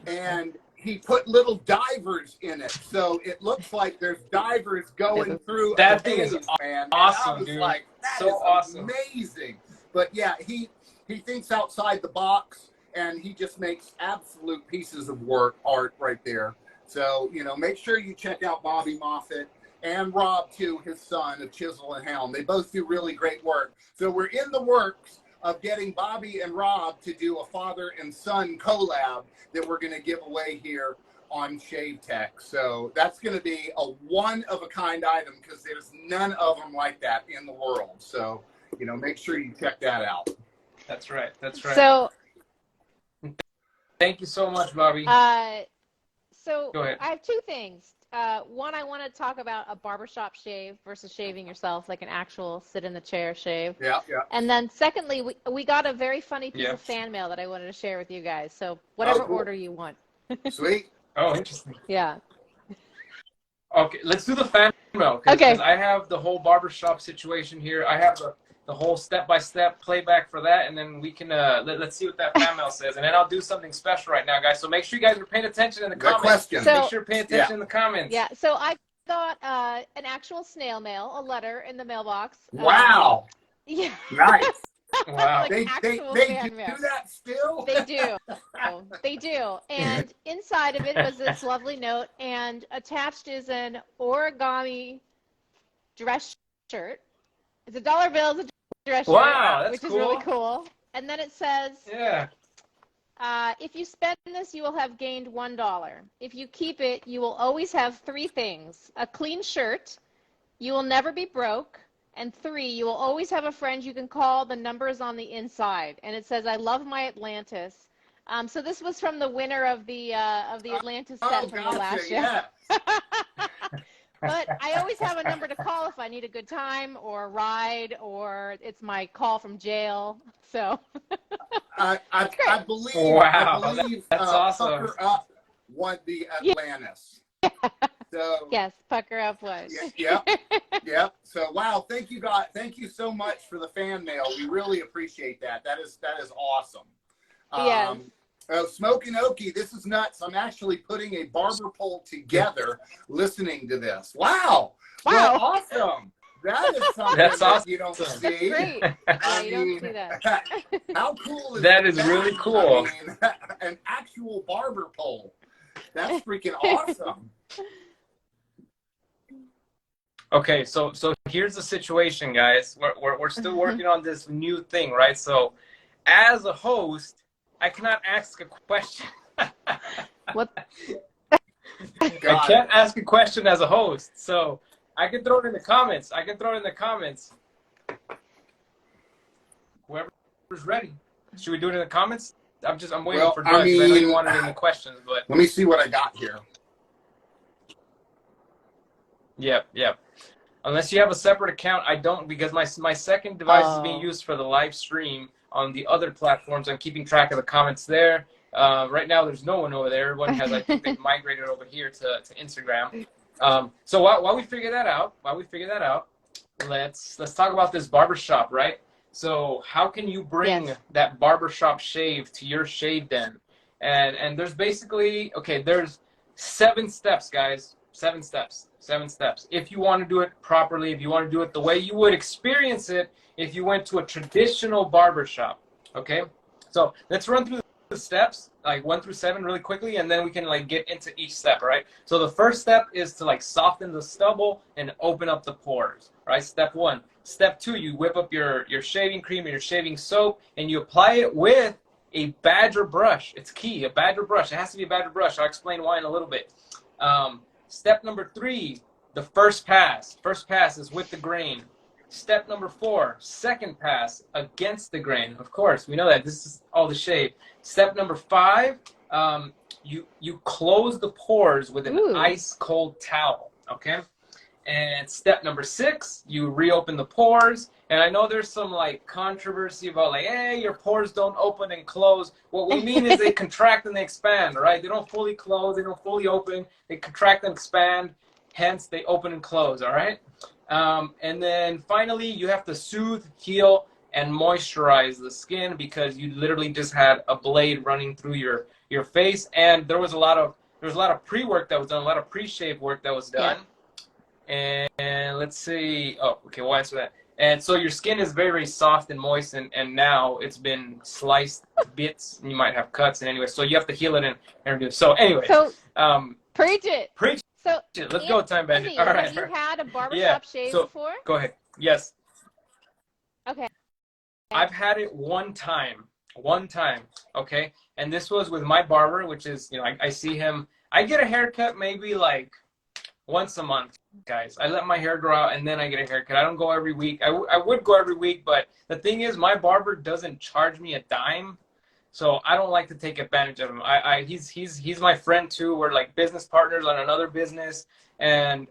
and he put little divers in it, so it looks like there's divers going through. That thing is man. awesome, dude. Like, that so is awesome, amazing. But yeah, he thinks outside the box, and he just makes absolute pieces of art right there. So, make sure you check out Bobby Moffett and Rob, too, his son of Chisel and Hound. They both do really great work. So we're in the works of getting Bobby and Rob to do a father and son collab that we're going to give away here on Shave Tech. So that's going to be a one-of-a-kind item because there's none of them like that in the world. So, make sure you check that out. That's right. So, thank you so much, Bobby. So Go ahead. I have two things. One, I want to talk about a barbershop shave versus shaving yourself, like an actual sit in the chair shave. Yeah. And then secondly, we got a very funny piece of fan mail that I wanted to share with you guys. So whatever order you want. Sweet. Oh, interesting. Yeah. Okay, let's do the fan mail. Okay. Because I have the whole barbershop situation here. I have the whole step-by-step playback for that, and then we can let's see what that fan mail says, and then I'll do something special right now, guys. So make sure you guys are paying attention in the comments. Question. So, make sure you're paying attention in the comments. Yeah. So I got an actual snail mail, a letter in the mailbox. Wow. Yeah. Nice. Wow. They actual do fan mail. that still? They do. They do. And inside of it was this lovely note, and attached is an origami dress shirt. It's a dollar bill. It's a dress shirt, Wow, that's which cool. is really cool. And then it says, Yeah. if you spend this, you will have gained $1. If you keep it, you will always have 3 things: a clean shirt, you will never be broke, and 3, you will always have a friend you can call. The number is on the inside. And it says, I love my Atlantis. So this was from the winner of the Atlantis set from the last show. Yeah. But I always have a number to call if I need a good time or a ride, or it's my call from jail. So I believe. Wow, I believe that's awesome. Pucker Up won the Atlantis. So yes, Pucker Up was. Yeah. So wow, thank you guys. Thank you so much for the fan mail. We really appreciate that. That is awesome. Yes. Smoking Okie, this is nuts. I'm actually putting a barber pole together listening to this. Wow. Well, awesome. That is something That's awesome. you don't That's see. great. Yeah, you don't see that. How cool is That is really cool. I mean, an actual barber pole. That's freaking awesome. Okay, so here's the situation, guys. We're still working on this new thing, right? So, as a host, I cannot ask a question. What? I can't ask a question as a host, so I can throw it in the comments. Whoever's ready. Should we do it in the comments? I'm waiting for Doug. I know you wanted it in the questions, but let me see what I got here. Yep. Unless you have a separate account, I don't, because my second device is being used for the live stream on the other platforms. I'm keeping track of the comments there. Right now, there's no one over there. Everyone has, I think, they've migrated over here to Instagram. So while we figure that out, let's talk about this barbershop, right? So how can you bring that barbershop shave to your shave den? And there's basically, there's 7 steps, guys. 7 steps. If you want to do it properly, if you want to do it the way you would experience it if you went to a traditional barbershop, okay? So let's run through the steps, like 1 through 7 really quickly, and then we can like get into each step, all right? So the first step is to like soften the stubble and open up the pores, right? Step 1. Step 2, you whip up your shaving cream and your shaving soap, and you apply it with a badger brush. It's key, a badger brush. It has to be a badger brush. I'll explain why in a little bit. Step number 3, the first pass. First pass is with the grain. Step number 4, second pass against the grain. Of course, we know that. This is all the shave. Step number 5, you close the pores with an ice cold towel, okay? And step number 6, you reopen the pores. And I know there's some like controversy about like, hey, your pores don't open and close. What we mean is they contract and they expand, right? They don't fully close, they don't fully open. They contract and expand, hence they open and close, all right? And then finally, you have to soothe, heal, and moisturize the skin because you literally just had a blade running through your face. And there was a lot of pre-work that was done, a lot of pre-shave work that was done. Yeah. And let's see. Oh, okay, we'll answer that. And so your skin is very, very soft and moist, and now it's been sliced bits, and you might have cuts. And anyway, so you have to heal it and redo. So anyway. So, preach it. So, let's go, Time Bandit. All right. Have you had a barbershop shave before? Go ahead. Yes. Okay. I've had it one time, okay? And this was with my barber, which is, I see him. I get a haircut maybe like once a month, guys. I let my hair grow out, and then I get a haircut. I don't go every week. I would go every week, but the thing is, my barber doesn't charge me a dime. So I don't like to take advantage of him. He's my friend too. We're like business partners on another business, and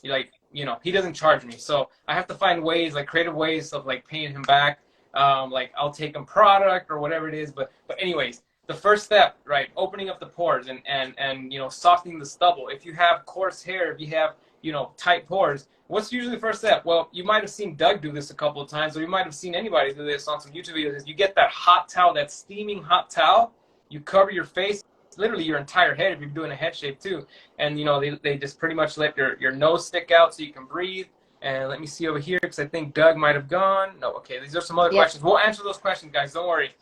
he doesn't charge me. So I have to find ways, like creative ways of like paying him back. Like I'll take him product or whatever it is. But anyways, the first step, right? Opening up the pores and softening the stubble. If you have coarse hair, if you have tight pores, what's usually the first step? Well, you might have seen Doug do this a couple of times, or you might have seen anybody do this on some YouTube videos. Is you get that hot towel, that steaming hot towel, you cover your face, literally your entire head if you're doing a head shave too, and they just pretty much let your nose stick out so you can breathe. And let me see over here because I think Doug might have gone. No, okay, these are some other questions. We'll answer those questions, guys. Don't worry.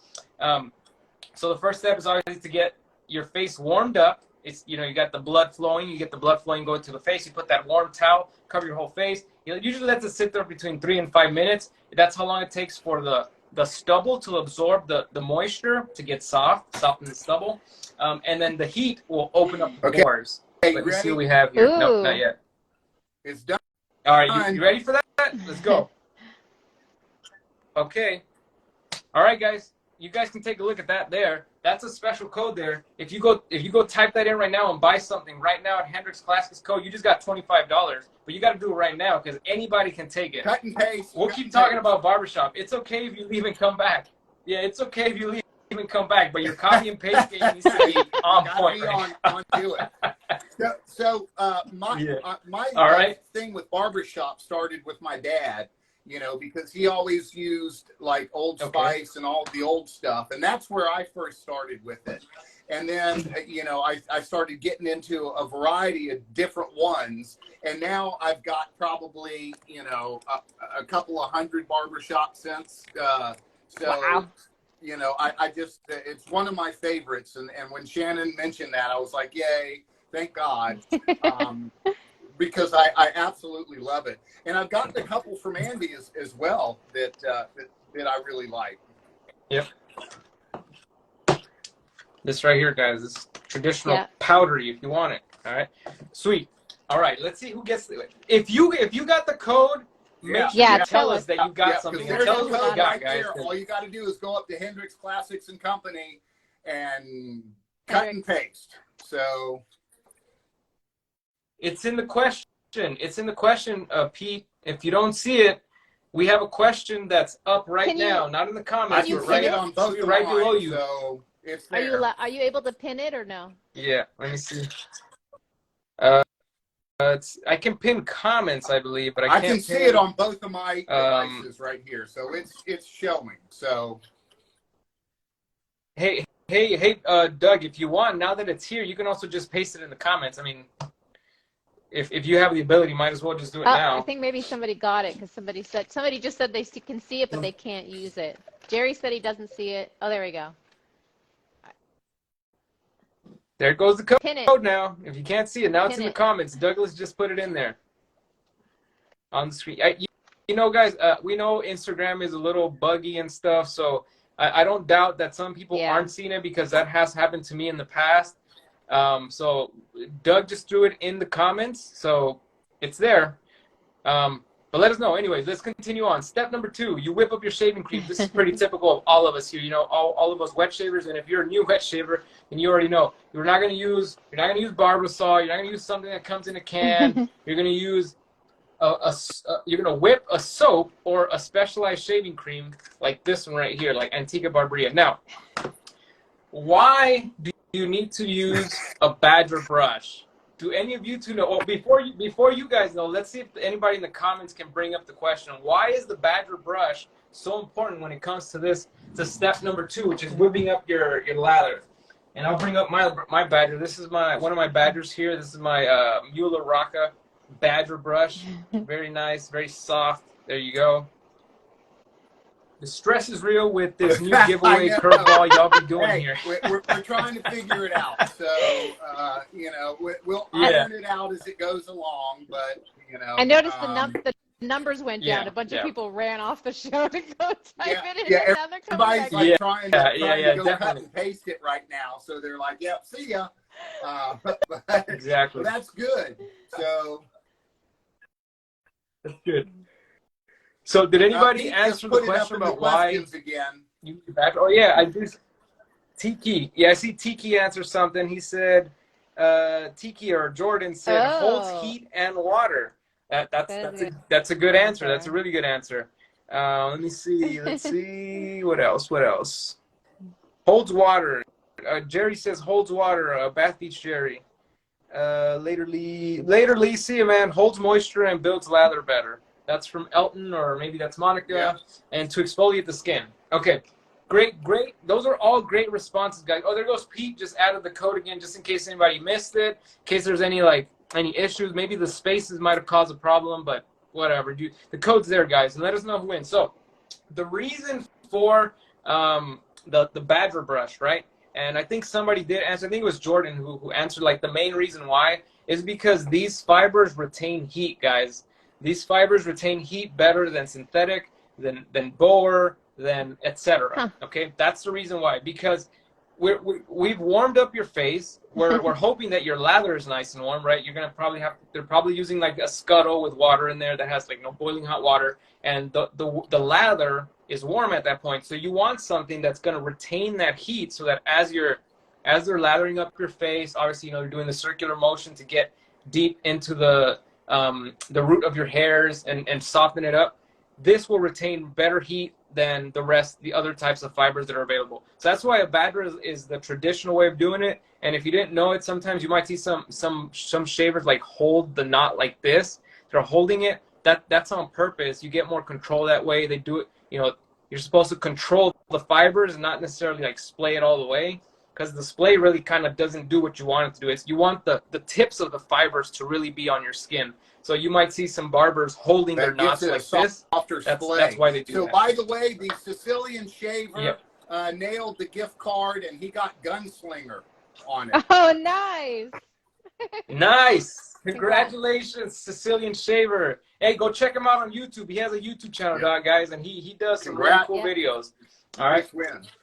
So the first step is always to get your face warmed up, It's, you know, you got the blood flowing. You get the blood flowing going to the face. You put that warm towel, cover your whole face. You know, usually lets it sit there between 3 and 5 minutes. That's how long it takes for the stubble to absorb the moisture to get soften the stubble. And then the heat will open up the pores. Hey, Let me see ready? what we have here. Ooh. Nope, not yet. It's done. All right, you ready for that? Let's go. Okay. All right, guys. You guys can take a look at that there. That's a special code there. If you go type that in right now and buy something right now at Hendrix Classics code, you just got $25. But you got to do it right now because anybody can take it. Cut and paste. We'll keep talking about Barbershop. It's okay if you leave and come back. Yeah, it's okay if you leave and come back, but your copy and paste game needs to be on point. On to it. So my All right. thing with Barbershop started with my dad, you know, because he always used like Old Spice and all the old stuff. And that's where I first started with it. And then, you know, I started getting into a variety of different ones. And now I've got probably, you know, a couple of hundred Barbershop scents. Wow. You know, I just, it's one of my favorites. And when Shannon mentioned that, I was like, yay, thank God. Because I absolutely love it. And I've gotten a couple from Andy as well that I really like. Yep. This right here, guys, this traditional powdery if you want it. All right. Sweet. All right, let's see who gets it. If you got the code, make sure you tell us that you got something. There's Tell us a what code you got, right guys. there. All you got to do is go up to Hendrix Classics and Company and cut and paste. So it's in the question. It's in the question, Pete. If you don't see it, we have a question that's up right now, not in the comments, but right on both right below you. So it's there. Are you able to pin it or no? Yeah, let me see. I can pin comments, I believe, but I can't can see it on both of my devices right here. So it's showing. So hey, Doug, if you want, now that it's here, you can also just paste it in the comments. I mean, if you have the ability, might as well just do it now. I think maybe somebody got it because somebody just said they can see it, but they can't use it. Jerry said he doesn't see it. Oh, there we go. There goes the code Pin it. now. If you can't see it, now it's in the comments. Douglas just put it in there on the screen. You know, guys, we know Instagram is a little buggy and stuff, so I don't doubt that some people aren't seeing it because that has happened to me in the past. So Doug just threw it in the comments, so it's there. But let us know. Anyways, let's continue on. Step number 2, you whip up your shaving cream. This is pretty typical of all of us here. You know, all of us wet shavers. And if you're a new wet shaver, then you already know you're not going to use Barbasol. You're not going to use something that comes in a can. You're going to use you're going to whip a soap or a specialized shaving cream like this one right here, like Antigua Barberia. Now, why do you need to use a Badger brush? Do any of you two know? Well, before you guys know, let's see if anybody in the comments can bring up the question. Why is the Badger brush so important when it comes to this? To step number 2, which is whipping up your lather. And I'll bring up my Badger. This is one of my Badgers here. This is my Mueller Rocca Badger brush. Very nice, very soft. There you go. The stress is real with this new giveaway curveball y'all be doing here. We're trying to figure it out. So, you know, we'll iron it out as it goes along. But, you know. I noticed the numbers went down. A bunch of people ran off the show to go type it in. And now they're coming back. Everybody's trying to go cut and paste it right now. So they're like, yep, see ya. Exactly. That's good. So. That's good. So did anybody answer the question about why again? You back? Oh yeah, I do. Tiki, I see Tiki answer something. He said, Tiki or Jordan said holds heat and water. That's a good answer. That's a really good answer. Let me see. Let's see what else. Holds water. Jerry says holds water. Bath Beach Jerry. Later Lee, see you, man. Holds moisture and builds lather better. That's from Elton, or maybe that's Monica. Yeah. And to exfoliate the skin. Okay, great. Those are all great responses, guys. Oh, there goes Pete. Just added the code again, just in case anybody missed it. In case there's any issues. Maybe the spaces might have caused a problem, but whatever. The code's there, guys, and let us know who wins. So, the reason for the Badger brush, right? And I think somebody did answer. I think it was Jordan who answered, like, the main reason why is because these fibers retain heat, guys. These fibers retain heat better than synthetic, than boer, than etc. Huh. Okay, that's the reason why. Because we've warmed up your face. We're hoping that your lather is nice and warm, right? You're gonna probably they're probably using like a scuttle with water in there that has like no boiling hot water, and the lather is warm at that point. So you want something that's gonna retain that heat, so that as they're lathering up your face, obviously you're doing the circular motion to get deep into the root of your hairs and soften it up. This will retain better heat than the other types of fibers that are available. So that's why a badger is the traditional way of doing it. And if you didn't know it, sometimes you might see some shavers like hold the knot like this. They're holding it. That's on purpose. You get more control that way. They do it. You're supposed to control the fibers and not necessarily like splay it all the way, because the splay really kind of doesn't do what you want it to do. You want the tips of the fibers to really be on your skin. So you might see some barbers holding their knots like this. That's why they do that. So by the way, the Sicilian shaver nailed the gift card, and he got Gunslinger on it. Oh, nice. Nice. Congratulations, Sicilian shaver. Hey, go check him out on YouTube. He has a YouTube channel, guys, and he does some really cool videos. All right.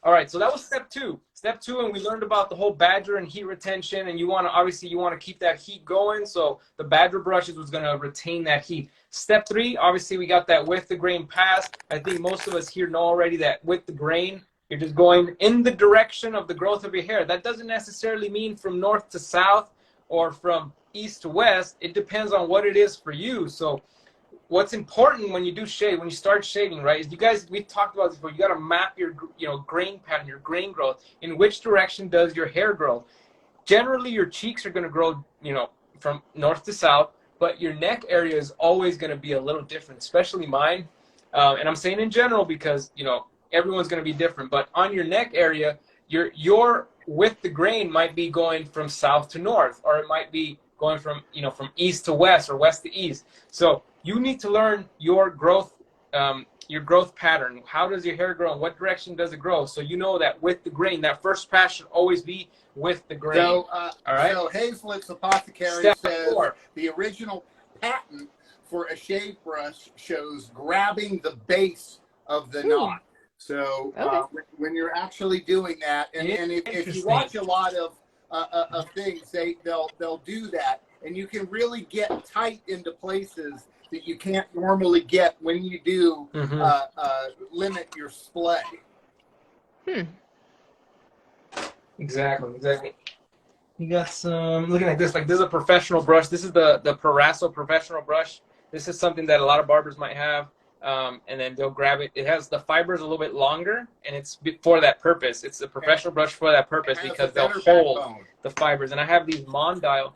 All right. So that was step 2. Step 2, and we learned about the whole badger and heat retention, and you want to keep that heat going. So the badger brushes was going to retain that heat. Step 3, obviously we got that with the grain pass. I think most of us here know already that with the grain, you're just going in the direction of the growth of your hair. That doesn't necessarily mean from north to south or from east to west. It depends on what it is for you. So what's important when you start shaving, right, is we've talked about this before, you got to map your, grain pattern, your grain growth. In which direction does your hair grow? Generally, your cheeks are going to grow, from north to south, but your neck area is always going to be a little different, especially mine. And I'm saying in general because, everyone's going to be different. But on your neck area, your with the grain might be going from south to north, or it might be going from, from east to west or west to east. So you need to learn your growth pattern. How does your hair grow? In what direction does it grow? So you know that with the grain, that first pass should always be with the grain. So, all right. So Hazlitt's Apothecary says the original patent for a shave brush shows grabbing the base of the knot. So when you're actually doing that, and if you watch a lot of things, they'll do that, and you can really get tight into places that you can't normally get when you do limit your splay. Exactly. You got some, looking at this, like this is a professional brush. This is the Parasso professional brush. This is something that a lot of barbers might have. And then they'll grab it. It has the fibers a little bit longer, and it's for that purpose. It's a professional brush for that purpose because they'll hold the fibers. And I have these Mondial.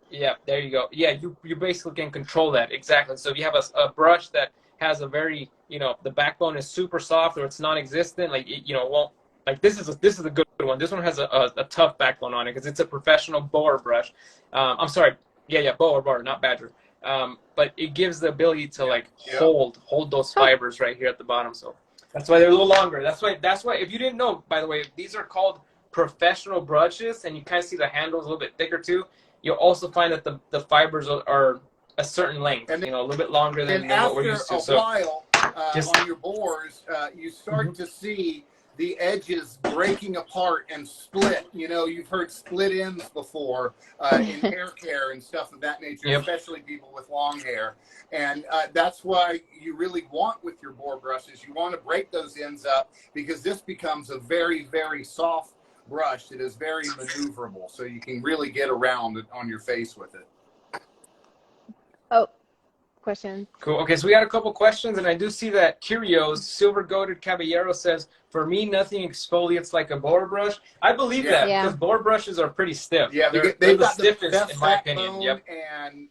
Yeah, there you go. Yeah, you basically can control that. Exactly. So if you have a brush that has a very, the backbone is super soft or it's non-existent, like, it won't, like this is a good one. This one has a tough backbone on it because it's a professional bower brush. I'm sorry. Yeah, bower, not badger. But it gives the ability to hold those fibers right here at the bottom. So that's why they're a little longer. That's why if you didn't know, by the way, these are called professional brushes, and you kind of see the handles a little bit thicker too. You'll also find that the fibers are a certain length, a little bit longer than what we're used to. And after a while on your bores, you start to see the edges breaking apart and split. You've heard split ends before in hair care and stuff of that nature, especially people with long hair. And that's why you really want with your bore brushes, you want to break those ends up, because this becomes a very, very soft brush that is very maneuverable. So you can really get around on your face with it. Oh. Question. Cool. Okay, so we got a couple questions, and I do see that Curios, Silver Goated Caballero says, for me, nothing exfoliates like a boar brush. I believe that, because boar brushes are pretty stiff. Yeah, they're the stiffest, in my opinion. Yep. And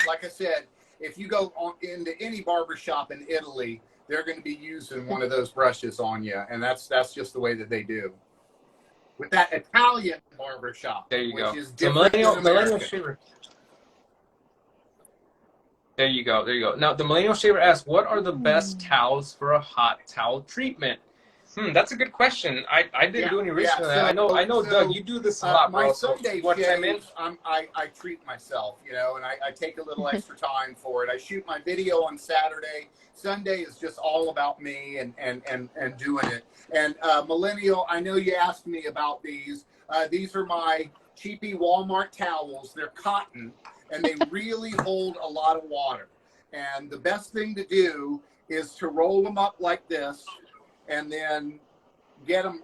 like I said, if you go into any barbershop in Italy, they're going to be using one of those brushes on you, and that's just the way that they do. With that Italian barbershop, there you go. Is different than millennial shaver. There you go. Now, the millennial shaver asks, what are the best towels for a hot towel treatment? That's a good question. I didn't do any research on that. I know, Doug, you do this a lot, bro. My Sunday shaves, I treat myself, you know, and I take a little extra time for it. I shoot my video on Saturday. Sunday is just all about me and doing it. And Millennial, I know you asked me about these. These are my cheapy Walmart towels. They're cotton, and they really hold a lot of water. And the best thing to do is to roll them up like this, and then get them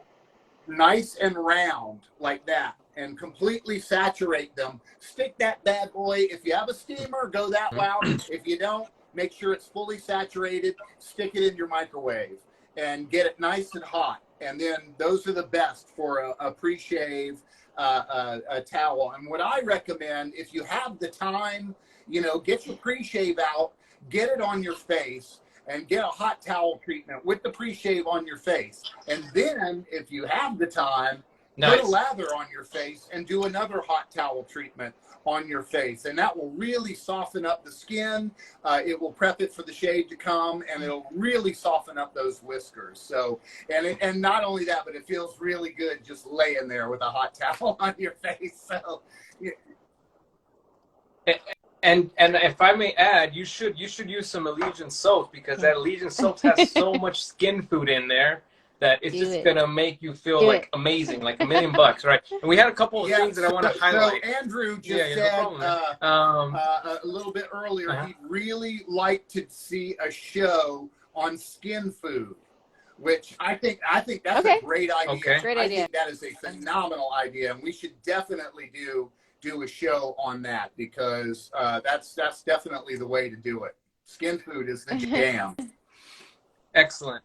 nice and round like that and completely saturate them. Stick that bad boy. If you have a steamer, go that route. If you don't, make sure it's fully saturated. Stick it in your microwave and get it nice and hot. And then those are the best for a pre-shave a towel. And what I recommend, if you have the time, you know, get your pre-shave out, get it on your face, and get a hot towel treatment with the pre-shave on your face. And then, if you have the time, put a lather on your face and do another hot towel treatment on your face. And that will really soften up the skin. It will prep it for the shave to come, and it'll really soften up those whiskers. So, and not only that, but it feels really good just laying there with a hot towel on your face. So, yeah. And if I may add, you should use some Elysian Soaps, because that Elysian Soaps has so much skin food in there that it's just gonna make you feel like amazing, like $1 million, right? And we had a couple of things that I want to highlight. So Andrew just said a little bit earlier, he'd really like to see a show on skin food, which I think that's a great idea. Okay. Great idea. I think that is a phenomenal idea, and we should definitely do a show on that, because that's definitely the way to do it. Skin food is the jam. Excellent.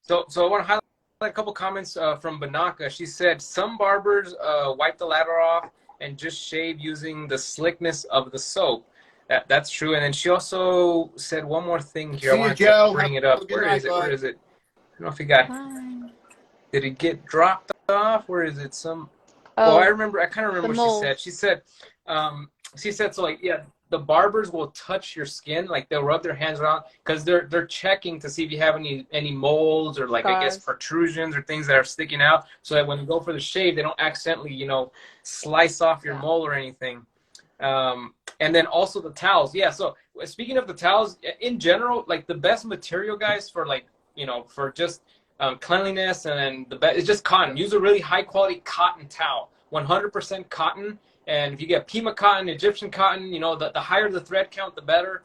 So I want to highlight a couple comments from Banaka. She said some barbers wipe the lather off and just shave using the slickness of the soap. That's true. And then she also said one more thing here. I want to bring it up. Where is it? Where is it? I don't know if it got. Did it get dropped off? Where is it? Oh, I remember. I kind of remember what she said. She said, so like, yeah, the barbers will touch your skin, like they'll rub their hands around, because they're checking to see if you have any molds or, like, I guess protrusions or things that are sticking out, so that when you go for the shave, they don't accidentally, you know, slice off your mole or anything. And then also the towels. Yeah. So speaking of the towels, in general, like the best material, guys, for, like, you know, for just cleanliness, and then the best is just cotton. Use a really high quality cotton towel, 100% cotton. And if you get Pima cotton, Egyptian cotton, you know, the higher the thread count, the better.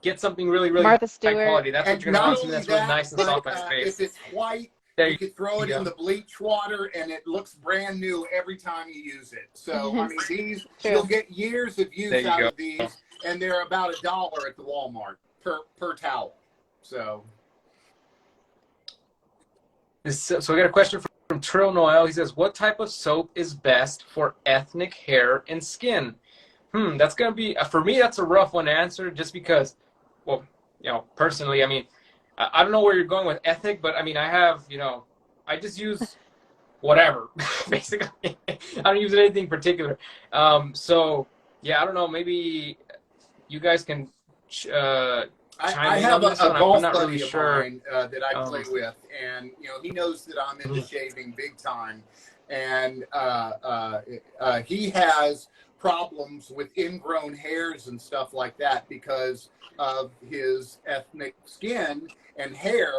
Get something really high quality. That's what you're gonna want. That's really nice and soft on your face. If it's white, you could throw it in the bleach water, and it looks brand new every time you use it. So I mean, these you'll get years of use out of these, and they're about $1 at the Walmart per towel. So. So we got a question from Trill Noel. He says, what type of soap is best for ethnic hair and skin? That's going to be, for me, that's a rough one to answer, just because, well, you know, personally, I mean, I don't know where you're going with ethnic, but I mean, I have, you know, I just use whatever, basically. I don't use anything particular. So, yeah, I don't know, maybe you guys can I have a golf buddy of mine that I play with, and you know, he knows that I'm into shaving big time, and he has problems with ingrown hairs and stuff like that because of his ethnic skin, and hair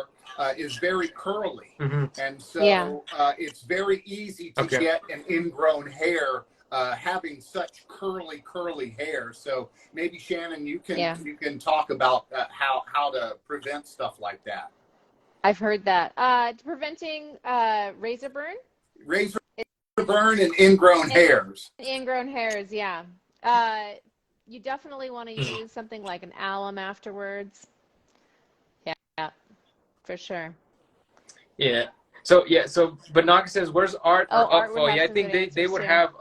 is very curly, and so it's very easy to get an ingrown hair. Having such curly hair. So maybe Shannon, you can talk about how to prevent stuff like that. I've heard that. Preventing razor burn and ingrown hairs. Ingrown hairs, yeah. You definitely want to use something like an alum afterwards. Yeah, for sure. Yeah. So Banaka says, "Where's Art or Up For?" Yeah, I think they would have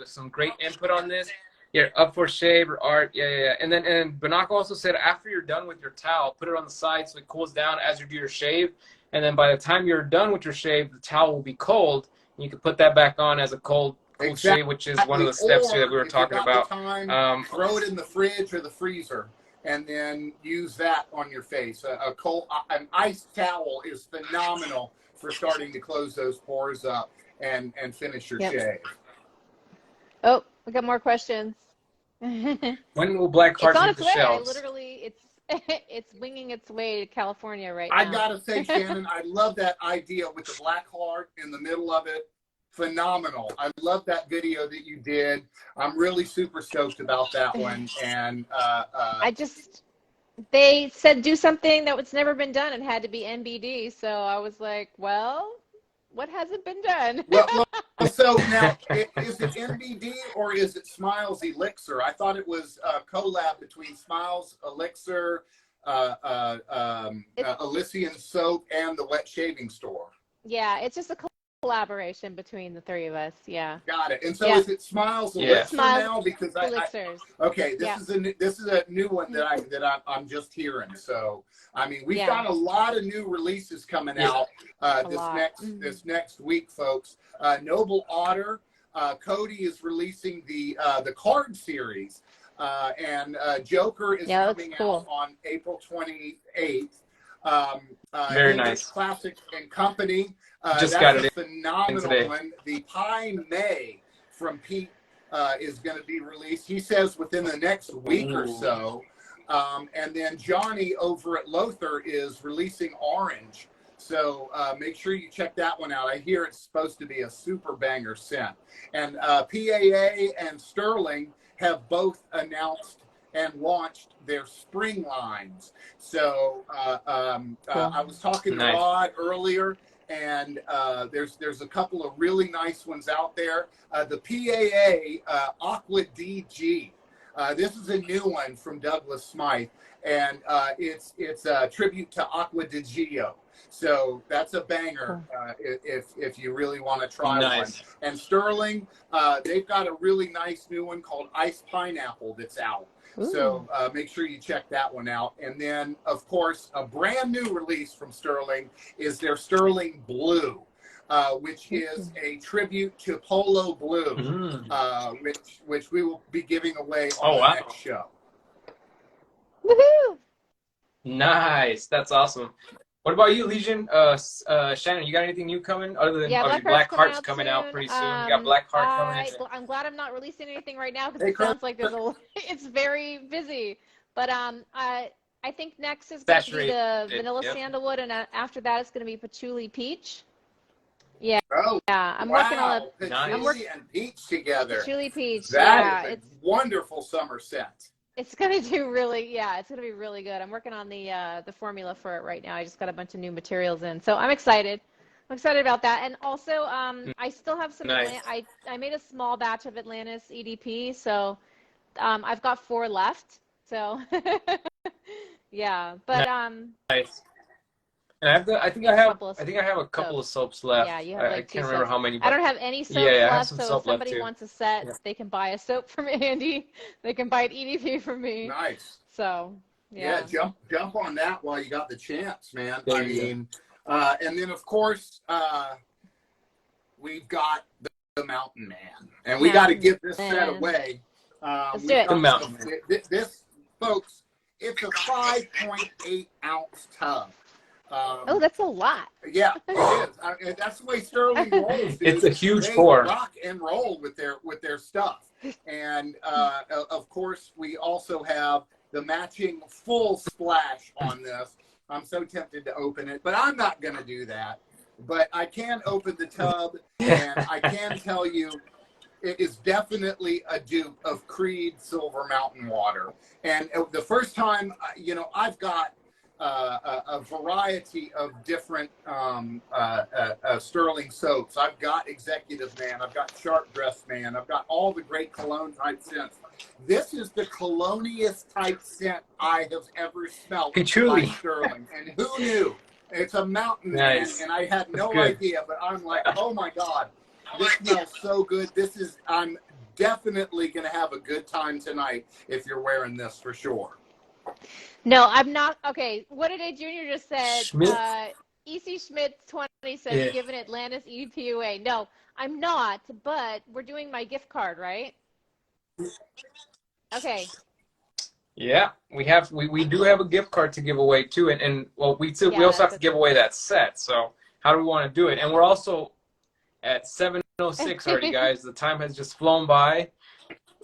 some great input on this. Yeah, Up For Shave or Art. Yeah. And Banaka also said, after you're done with your towel, put it on the side so it cools down as you do your shave. And then by the time you're done with your shave, the towel will be cold, and you can put that back on as a cold shave, which is one of the steps here that we were talking about. Throw it in the fridge or the freezer. and then use that on your face. An ice towel is phenomenal for starting to close those pores up and finish your shave. Oh, we got more questions. When will Black It's Heart on hit its the way. shelves? It's winging its way to California right I now. gotta say, Shannon, I love that idea with the black heart in the middle of it. Phenomenal. I love that video that you did. I'm really super stoked about that one. And they said do something that was never been done and had to be NBD. So I was like, well, what hasn't been done? well, so now, is it NBD or is it Smiles Elixir? I thought it was a collab between Smiles Elixir, Elysian Soap, and the Wet Shaving Store. Yeah, it's just a collaboration between the three of us. Yeah. Got it. And so is it Smiles Elixir now? Because Elixirs. Okay, this is a new one that I'm just hearing. So I mean, we've got a lot of new releases coming out this next week, folks. Noble Otter, Cody is releasing the card series, and Joker is coming out on April 28th. Very nice. Classic and Company. Just that's got a it phenomenal one. The Pie May from Pete is going to be released. He says within the next week or so. And then Johnny over at Lothar is releasing Orange. So make sure you check that one out. I hear it's supposed to be a super banger scent. And PAA and Sterling have both announced and launched their spring lines. So I was talking to Rod earlier, and there's a couple of really nice ones out there. The PAA Aqua DG. This is a new one from Douglas Smythe, and it's a tribute to Aqua di Gio. So that's a banger if you really want to try one. And Sterling, they've got a really nice new one called Ice Pineapple that's out. Ooh. So make sure you check that one out. And then, of course, a brand new release from Sterling is their Sterling Blue, which is a tribute to Polo Blue, which we will be giving away on the next show. Woohoo! Nice. That's awesome. What about you, Elysian? Shannon, you got anything new coming other than Black Heart's coming out pretty soon? You got Black Heart coming in. I'm glad I'm not releasing anything right now because it sounds like it's very busy. But I think next is going to be the Vanilla Sandalwood, and after that it's going to be Patchouli Peach. Yeah, I'm working on Patchouli and Peach together. Patchouli Peach. That is a wonderful summer scent. It's gonna do really, it's gonna be really good. I'm working on the formula for it right now. I just got a bunch of new materials in, so I'm excited. I'm excited about that. And also, I still have some. I made a small batch of Atlantis EDP, so I've got 4 left. So yeah, but nice. And I think I have a couple of soaps left. Yeah, you have I can't remember how many. I don't have any soaps left, so if somebody wants a set, they can buy a soap from Andy. They can buy an EDP from me. Nice. So yeah, jump on that while you got the chance, man. I mean, and then of course we've got the Mountain Man, and we got to give this set away. Let's do it. The Mountain Man. This, folks, it's a 5.8 ounce tub. Oh, that's a lot. Yeah, it is. That's the way Sterling rolls. Dude. It's a huge they pour. Rock and roll with their stuff, and of course we also have the matching full splash on this. I'm so tempted to open it, but I'm not going to do that. But I can open the tub, and I can tell you, it is definitely a dupe of Creed Silver Mountain Water. And the first time, I've got a variety of different Sterling soaps. I've got Executive Man. I've got Sharp Dressed Man. I've got all the great cologne type scents. This is the coloniest type scent I have ever smelled by Sterling. And who knew? It's a Mountain Man, and I had no idea. But I'm like, oh my God, this smells so good. I'm definitely going to have a good time tonight if you're wearing this for sure. No, I'm not. Okay, what did A Junior just said? EC Schmidt 20 says giving Atlantis EDP away. No, I'm not, but we're doing my gift card, right? Okay. Yeah, we do have a gift card to give away too, and well, we Yeah, also have to that's give away that set. So how do we want to do it? And we're also at 7:06 already, guys. The time has just flown by,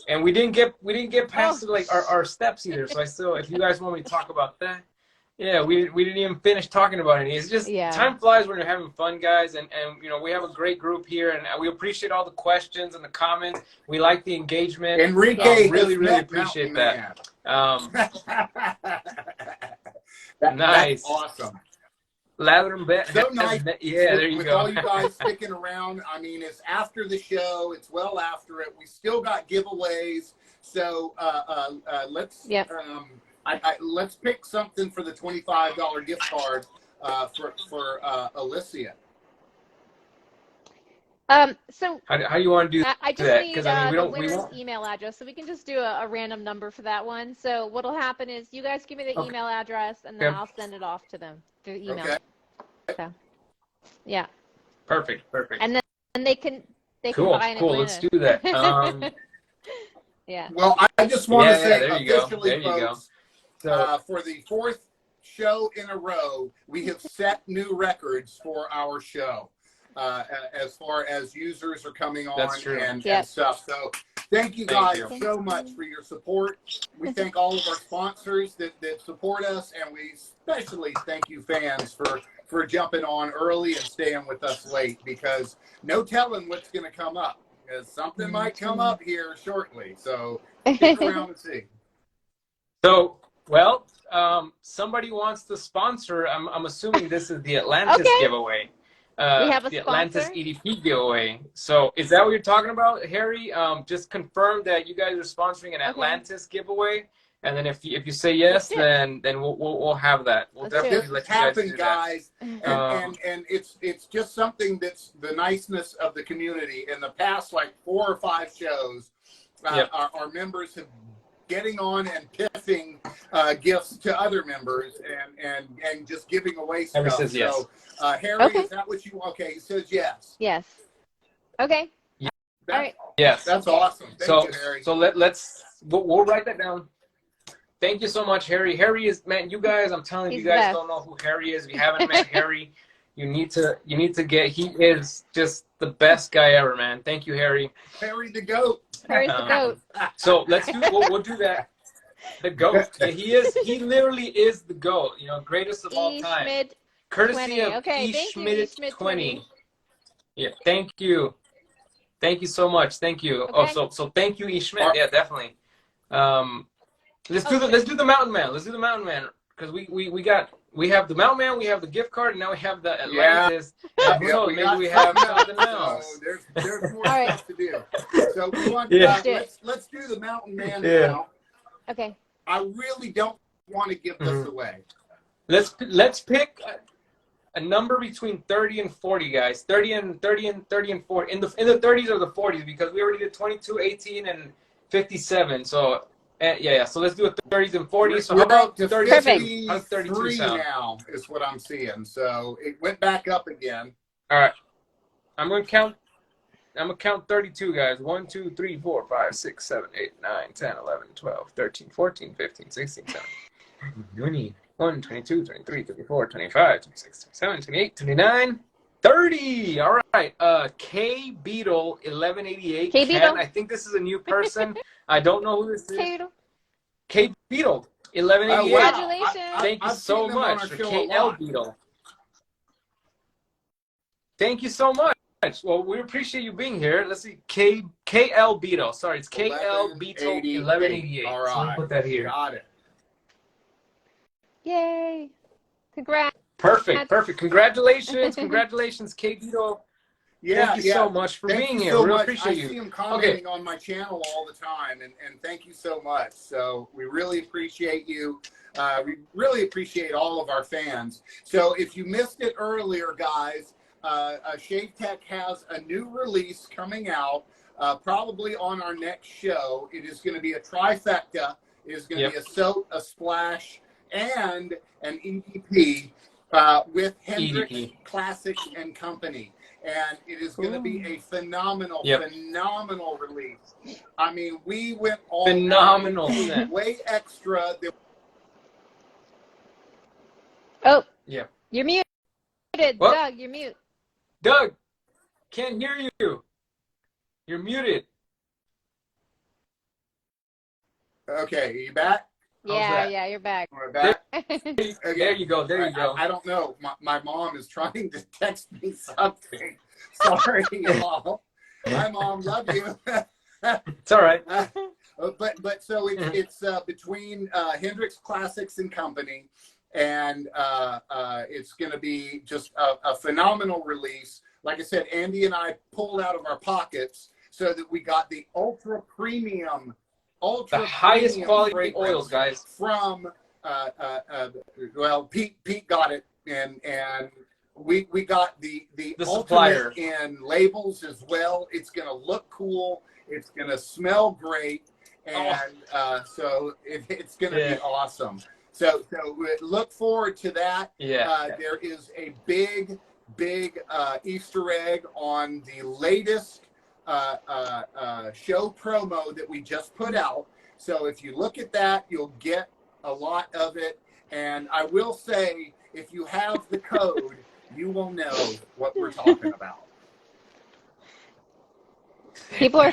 and we didn't get past Oh. like our steps either. So I still, if you guys want me to talk about that, yeah, we didn't even finish talking about it. It's just Yeah. time flies when you're having fun, guys, and you know we have a great group here, and we appreciate all the questions and the comments. We like the engagement. Enrique really has met appreciate Mountain that. That's Nice. awesome. Lather and bet. So nice. Yeah, there you with go. all you guys sticking around. I mean, it's after the show. It's well after it. We still got giveaways. So let's let's pick something for the $25 gift card for Elysian. So How do you want to do that? I just need Because I mean, the winner's email address, so we can just do a random number for that one. So what'll happen is you guys give me the email address, and then I'll send it off to them through email. Okay. So, yeah. Perfect. And then they can Cool. buy an Atlanta. Let's do that. Yeah. Well, I just want to say there you go. officially, There you go. folks, So for the 4th show in a row, we have set new records for our show as far as users are coming on and stuff. So thank you guys so much for your support. We thank all of our sponsors that support us, and we especially thank you fans for jumping on early and staying with us late, because no telling what's going to come up. Something might come up here shortly, so stick around and see. So, well, somebody wants to sponsor. I'm assuming this is the Atlantis giveaway. We have a the sponsor? Atlantis EDP giveaway. So, is that what you're talking about, Harry? Just confirm that you guys are sponsoring an Atlantis giveaway, and then if you say yes, then we'll have that. We'll definitely let you guys do guys. that. And it's just something that's the niceness of the community. In the past, like 4 or 5 shows, our members have getting on and piffing gifts to other members and just giving away stuff. Harry says yes. So, Harry, is that what you? Okay, he says yes. Yes. Okay. All right. Yes. That's awesome. Thank you, Harry. So we'll write that down. Thank you so much, Harry. Harry is, man, you guys, I'm telling you, you guys don't know who Harry is. If you haven't met Harry, you need to get, he is just the best guy ever, man. Thank you, Harry. Harry the GOAT. Harry's the GOAT. So we'll do that. The GOAT. Yeah, he literally is the GOAT, you know, greatest of all time. Schmidt Courtesy 20. of Okay, E. thank you, Schmidt Schmidt 20. Yeah, thank you. Thank you so much. Thank you. Okay. Oh, so thank you, E. Schmidt. Yeah, definitely. Let's do the Mountain Man. Let's do the Mountain Man, because we have the Mountain Man, we have the gift card, and now we have the Atlantis. So maybe we have something else. So there's more stuff to do. So we want let's do the Mountain Man now. Okay. I really don't want to give this away. Let's pick a number between 30 and 40, guys. 30 and 40. In the 30s or the 40s, because we already did 22, 18, and 57. So so let's do a 30s and 40s. So we're how about up to 33 now is what I'm seeing. So it went back up again. All right. I'm gonna count 32, guys. 1, 2, 3, 4, 5, 6, 7, 8, 9, 10, 11, 12, 13, 14, 15, 16, 17, 21, 22, 23, 24, 25, 26, 27, 28, 29, 30. All right. K Beetle 1188. K Beetle. I think this is a new person. I don't know who this is. K K Beetle 1188. Congratulations. Thank you so much for KL Beetle. Thank you so much. Well, we appreciate you being here. Let's see. KL Beetle. Sorry, it's KL Beetle 1188. All right. So we'll put that here. Got it. Yay. Congrats. Perfect. Congratulations, K Beetle. Yeah, thank you so much for being here. So we much. appreciate you. I see him commenting on my channel all the time, and thank you so much. So we really appreciate you. We really appreciate all of our fans. So if you missed it earlier, guys, Shave Tech has a new release coming out, probably on our next show. It is going to be a trifecta. It is going to be a soap, a splash, and an EDP with Hendrix Classic and Company. and it is going to be a phenomenal, Yep. phenomenal release. I mean, we went all Phenomenal out, scent. way extra than Oh, Yeah. you're muted, What? Doug. You're mute. Doug, can't hear you. You're muted. Okay, are you back? How's Yeah, that? yeah, you're back. We're back. There you go. There you go. I don't know. My mom is trying to text me something. Sorry, y'all. Hi, Mom. Love you. It's all right. But so it's between Hendrix Classics and Company, and it's going to be just a phenomenal release. Like I said, Andy and I pulled out of our pockets so that we got the ultra premium. The highest quality oils, guys. From well, Pete got it, and we got the supplier ultimate in labels as well. It's gonna look cool. It's gonna smell great, and so it's gonna be awesome. So look forward to that. Yeah. There is a big Easter egg on the latest show promo that we just put out. So if you look at that, you'll get a lot of it. And I will say, if you have the code, you will know what we're talking about. People are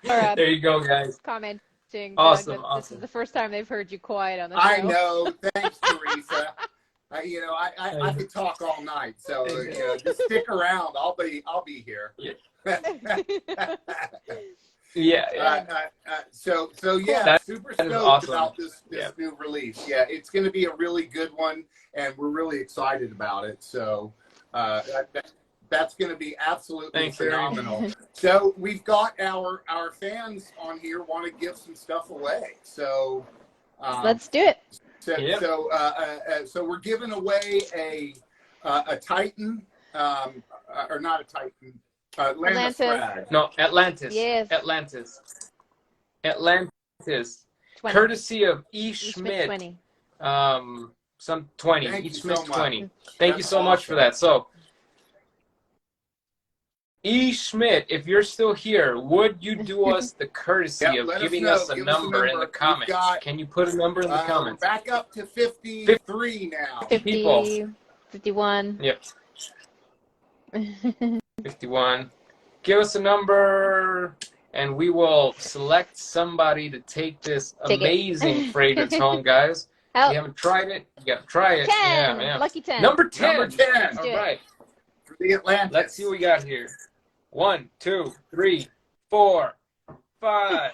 there you go, guys. commenting. Awesome, Doug, this is the first time they've heard you quiet on the show. I know. Thanks, Teresa. I could talk all night, so just stick around. I'll be here. Yeah. So yeah, That super is stoked awesome. about this new release. Yeah, it's going to be a really good one, and we're really excited about it. So that's going to be absolutely phenomenal. So we've got our fans on here want to give some stuff away. So let's do it. So we're giving away a Titan, or not a Titan, Atlantis. No, Atlantis. Yes. Atlantis. 20. Courtesy of E. Schmidt. 20. Some 20. Thank E. you Schmidt so much. 20. Thank you That's so much for awesome. that. So, E. Schmidt, if you're still here, would you do us the courtesy of giving us a number in the comments? Can you put a number in the comments? Back up to 53 now. 50, People. 51. Yep. 51. Give us a number, and we will select somebody to take this amazing fragrance home, guys. If you haven't tried it, you got to try it. 10. Yeah. Lucky 10. Number 10. Number 10. All right. For the Atlantis. Let's see what we got here. 1, 2, 3, 4, 5,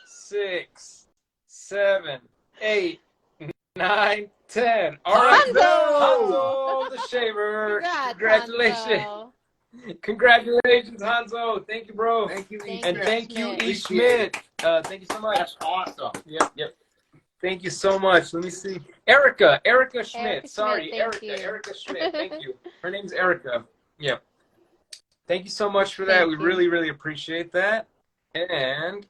6, 7, 8, 9, 10. All right. Hanzo the shaver. Congratulations. Hanzo. Congratulations, Hanzo. Thank you, bro. Thank you, E. And Schmidt. thank you, E. Appreciate Schmidt. Thank you so much. That's awesome. Yep. Thank you so much. Let me see. Erica Schmidt. Erica Sorry, Schmidt, thank you. Erica Schmidt. Thank you. Her name's Erica. Yep. Thank you so much for that. We really, really appreciate that. And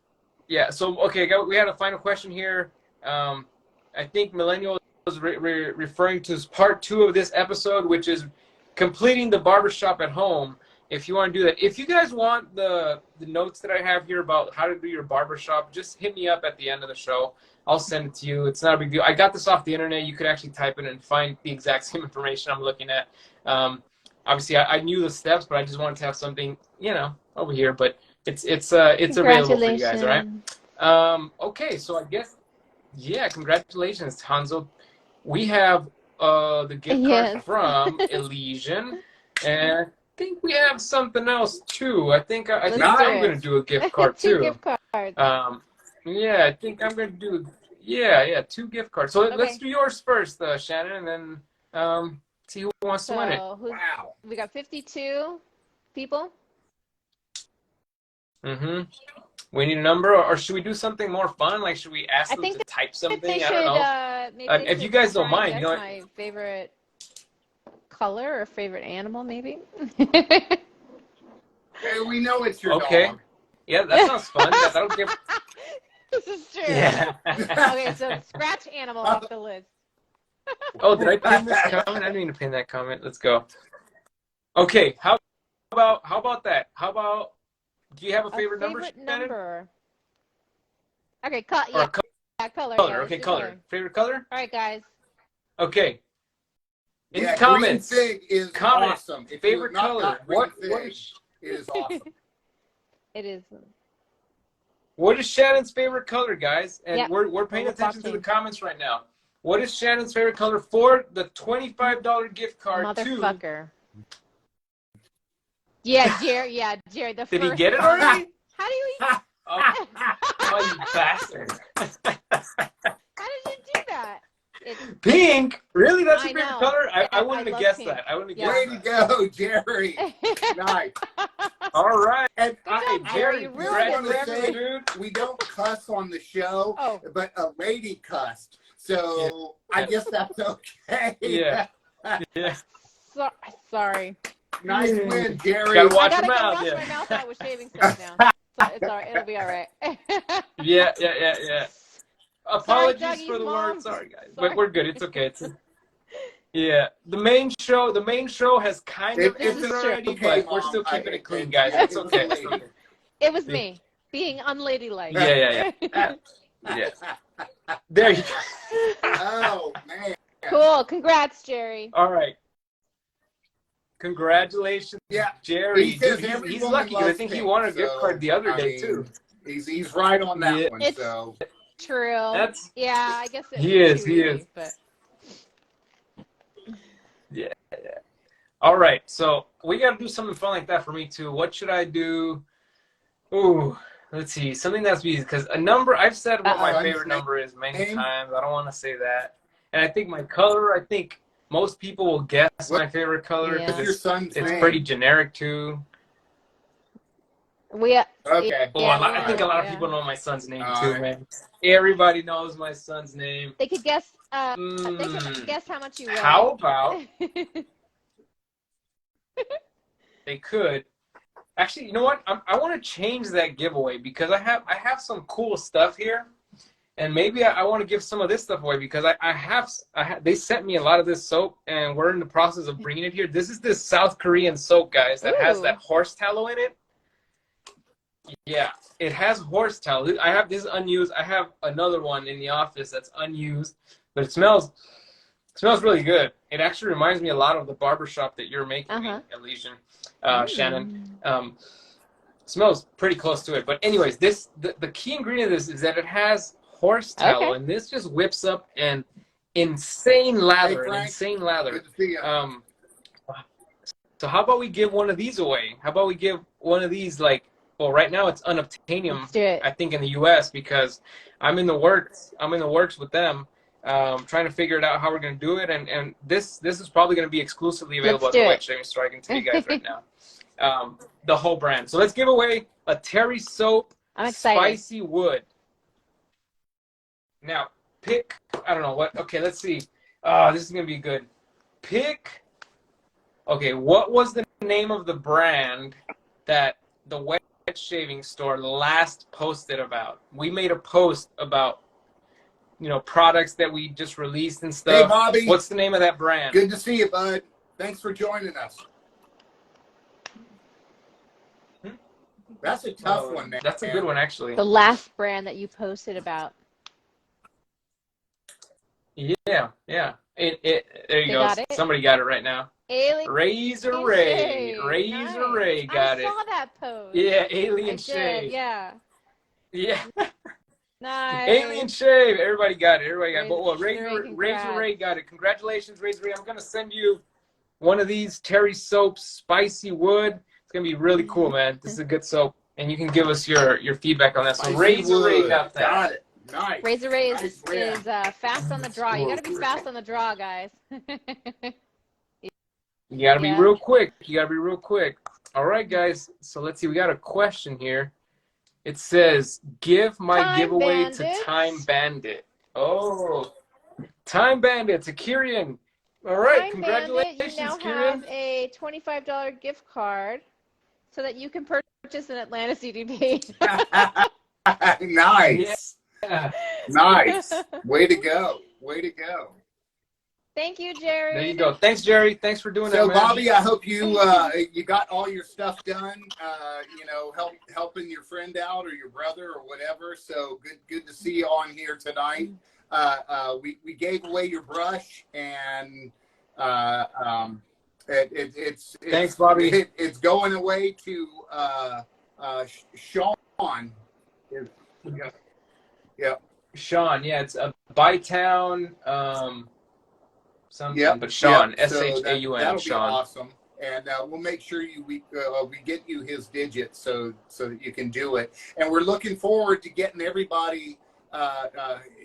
yeah, so okay, we had a final question here. I think Millennial was referring to part 2 of this episode, which is completing the barbershop at home. If you want to do that, if you guys want the notes that I have here about how to do your barbershop, just hit me up at the end of the show. I'll send it to you. It's not a big deal. I got this off the internet. You could actually type it and find the exact same information I'm looking at. Obviously, I knew the steps, but I just wanted to have something, over here. But it's available for you guys. All right. Okay, so I guess, congratulations, Hanzo. We have the gift card from Elysian, and I think we have something else too. I think I'm going to do a gift card too. 2 gift cards. I think I'm going to do 2 gift cards. So let's do yours first, Shannon, and then see who wants to win it. Wow. We got 52 people. We need a number, or should we do something more fun? Like, should we ask them to type something? I don't know. Maybe if you guys don't mind, my favorite color or favorite animal, maybe. Hey, we know it's your dog. Yeah, that sounds fun. That'll give. This is true. Yeah. Okay, so scratch animal off the list. Oh, did I pin this comment? I didn't mean to pin that comment. Let's go. Okay, how about that? How about, do you have a favorite number, Shannon? number. Okay, Or yeah, a color. color? Yeah, let's Okay, do color. Favorite color? All right, guys. Okay. In Yeah, the comments, green fig is awesome. If you favorite have not color. got green What fig, is it is awesome. It is. what is Shannon's favorite color, guys? And Yep, we're paying we're attention to the watching. comments right now. What is Shannon's favorite color for the $25 gift card Motherfucker. Yeah, Jerry. Yeah, Jerry. The Did first he get it one. already? How do you? Oh, you bastard. How did you do that? It's, Pink? Really? That's your I favorite know. color? I I wouldn't have love guessed pink. that. I wouldn't have Yeah. Way guessed to that. go, Jerry. Nice. All right. And Good job, I- Jerry. You I ruined it wanna for say, everybody. we don't cuss on the show, Oh. but a lady cussed. So I guess that's okay. Yeah. Yeah. Sorry. Nice win, Jerry. Gotta I watch gotta your go mouth. wash Yeah. my mouth out with shaving soap now. So it's all right. It'll be all right. Yeah. Apologies Dougie's for the mom. word. Sorry, guys. Sorry. But we're good. It's okay. Yeah. The main show has kind of It's ended true. already, okay, but we're Mom. still keeping it clean, Yeah, guys. It's it was okay. a lady. It was me being unladylike. Yeah. Yeah. There you go. Oh, man. Cool. Congrats, Jerry. All right. Congratulations, Yeah. Jerry. He says Dude, every he's woman lucky. I loves think he pink, won a gift so, card the other I day mean, too. He's right on that Yeah. one. It's So true. That's Yeah, I guess it he was is. too He easy, is. But Yeah. All right. So we got to do something fun like that for me too. What should I do? Ooh, let's see. Something that's easy because a number. I've said what my Uh-oh. favorite number is many Name? times. I don't want to say that. And I think my color. I think most people will guess What- my favorite color Yeah. what's because your son's it's name? pretty generic too. we. Okay. Oh, Yeah, I think a lot of yeah. people know my son's name All too, right. man. Everybody knows my son's name. They could guess. They could Mm, guess how much you weigh. how about they could? Actually, you know what? I want to change that giveaway because I have some cool stuff here, and maybe I want to give some of this stuff away because I have they sent me a lot of this soap, and we're in the process of bringing it here. This is this South Korean soap, guys, that has Ooh. that horse tallow in it. Yeah, it has horse tallow. I have this unused. I have another one in the office that's unused, but it smells really good. It actually reminds me a lot of the barbershop that you're making, me, Elysian, Shannon. Smells pretty close to it. But anyways, the key ingredient of this is that it has horse tallow, and this just whips up an insane lather. Hey, Frank. Good to see you. So how about we give one of these away? How about we give one of these, like, well, right now it's unobtainium, Let's do it. I think, in the U.S. because I'm in the works with them, trying to figure it out how we're going to do it. And this is probably going to be exclusively available at the White Shaving Store. I can tell you guys right now. The whole brand. So let's give away a Terry Soap I'm excited. Spicy Wood. Now, pick, I don't know what, okay, let's see. This is going to be good. Pick, okay, what was the name of the brand that the Wet Shaving Store last posted about? We made a post about, products that we just released and stuff. Hey, Bobby. What's the name of that brand? Good to see you, bud. Thanks for joining us. That's a tough one, man. That's a good one, actually. The last brand that you posted about. Yeah. There you go. Got it? Somebody got it right now. Alien Razor Ray. Shave. Razor Nice. Ray got I it. saw that post. Yeah, I Alien did, Shave. yeah. Yeah. Nice. Alien Shave. Everybody got it. Well, Razor Ray, Razor Ray got it. Congratulations, Razor Ray. I'm going to send you one of these Terry Soaps Spicy Wood. It's going to be really cool, man. This is a good soap. And you can give us your feedback on that. So Razor Ray got that. Got it. Nice. Razor Ray is, Nice, yeah. is fast on the draw. You got to be fast on the draw, guys. You got to be Yeah. real quick. All right, guys. So let's see. We got a question here. It says, give my Time giveaway Bandits. to Time Bandit. Oh, Time Bandit to Kirian. All right, Time congratulations, Bandit, you now Kirian. have a $25 gift card so that you can purchase an Atlanta CDP. Nice. Yeah. Nice. Way to go. Way to go. Thank you, Jerry. There you go. Thanks, Jerry. Thanks for doing that, So, man. Bobby, I hope you you got all your stuff done. You know, helping your friend out or your brother or whatever. So good to see you on here tonight. We gave away your brush, and it's Thanks, Bobby. It's going away to Sean. Yeah. Sean, yeah, it's a Bytown, something, but Sean, Yep. Shaun, That'll Sean. be awesome, and we'll make sure we get you his digits so that you can do it. And we're looking forward to getting everybody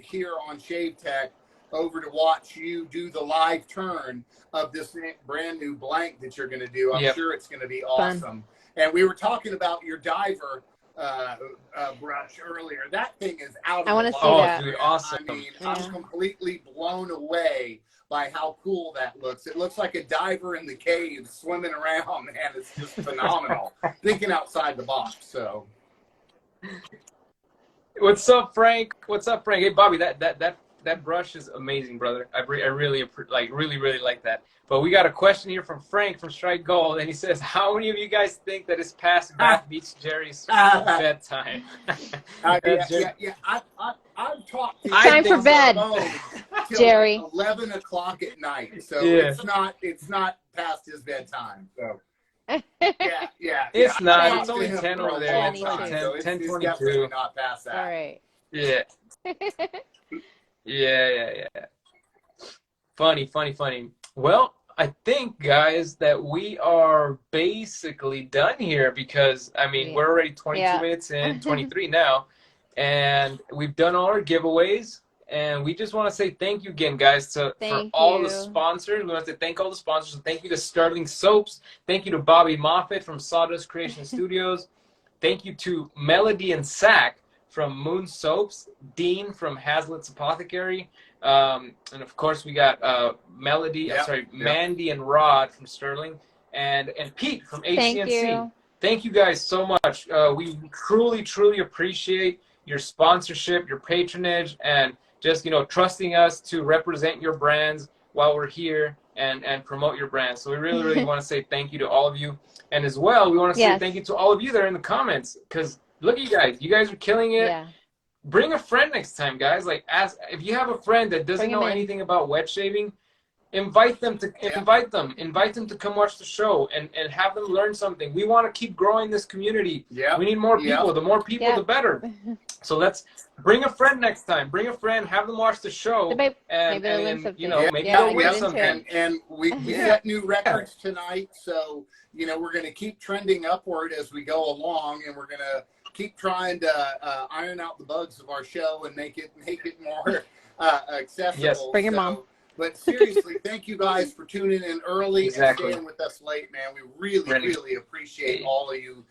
here on Shave Tech over to watch you do the live turn of this brand new blank that you're going to do. I'm sure it's going to be awesome. And we were talking about your diver brush earlier. That thing is out of I want to the see box. that. Oh, dude, awesome. I mean, I'm completely blown away by how cool that looks. It looks like a diver in the cave swimming around, and it's just phenomenal. Thinking outside the box. So, What's up, Frank? What's up, Frank? Hey, Bobby, that brush is amazing, brother. I really really like that. But we got a question here from Frank from Strike Gold, and he says, "How many of you guys think that it's past Bath Beach Jerry's bedtime?" yeah. I've talked to Time for bed, till Jerry. 11 o'clock at night, so Yeah. it's not past his bedtime. So yeah. It's I not. talked It's to only him 10 for a over there. long It's like time, 10, so it's 10:22. definitely not past that. All right. Yeah. Yeah. Funny. Well, I think, guys, that we are basically done here because, I mean, we're already 22 minutes in, 23 now, and we've done all our giveaways. And we just want to say thank you again, guys, for all the sponsors. We want to thank all the sponsors. Thank you to Sterling Soaps. Thank you to Bobby Moffett from Sawdust Creation Studios. Thank you to Melody and Sack from Moon Soaps. Dean from Hazlitt's Apothecary. And of course, we got Mandy and Rod from Sterling. And Pete from HCNC. Thank you guys so much. We truly appreciate your sponsorship, your patronage, and just, trusting us to represent your brands while we're here and promote your brands. So we really want to say thank you to all of you. And as well, we want to say thank you to all of you that are in the comments, because look at you guys. You guys are killing it. Yeah. Bring a friend next time, guys. Like, if you have a friend that doesn't know anything about wet shaving, invite them to come watch the show and have them learn something. We want to keep growing this community. We need more people. The more people, the better. So let's bring a friend next time. Bring a friend, have them watch the show, and maybe they'll win something. And we set new records tonight, so we're going to keep trending upward as we go along, and we're going to keep trying to iron out the bugs of our show and make it more accessible. Yes, bring your mom. But seriously, thank you guys for tuning in early and staying with us late, man. We really appreciate all of you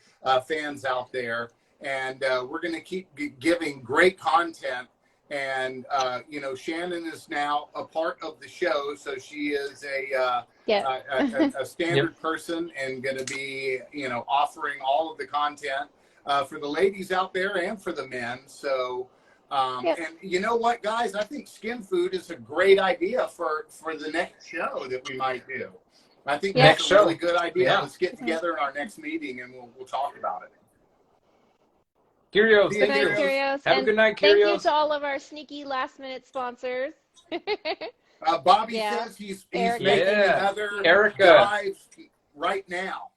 fans out there. And we're going to keep giving great content. And, Shannon is now a part of the show. So she is a standard person and going to be, offering all of the content for the ladies out there and for the men. So, and you know what, guys? I think skin food is a great idea for the next show that we might do. I think that's a really good idea. Let's get together in our next meeting and we'll talk about it. Curios. Good night, Curios. Have a good night, Curios. Thank you to all of our sneaky last-minute sponsors. Bobby says he's making another dive right now.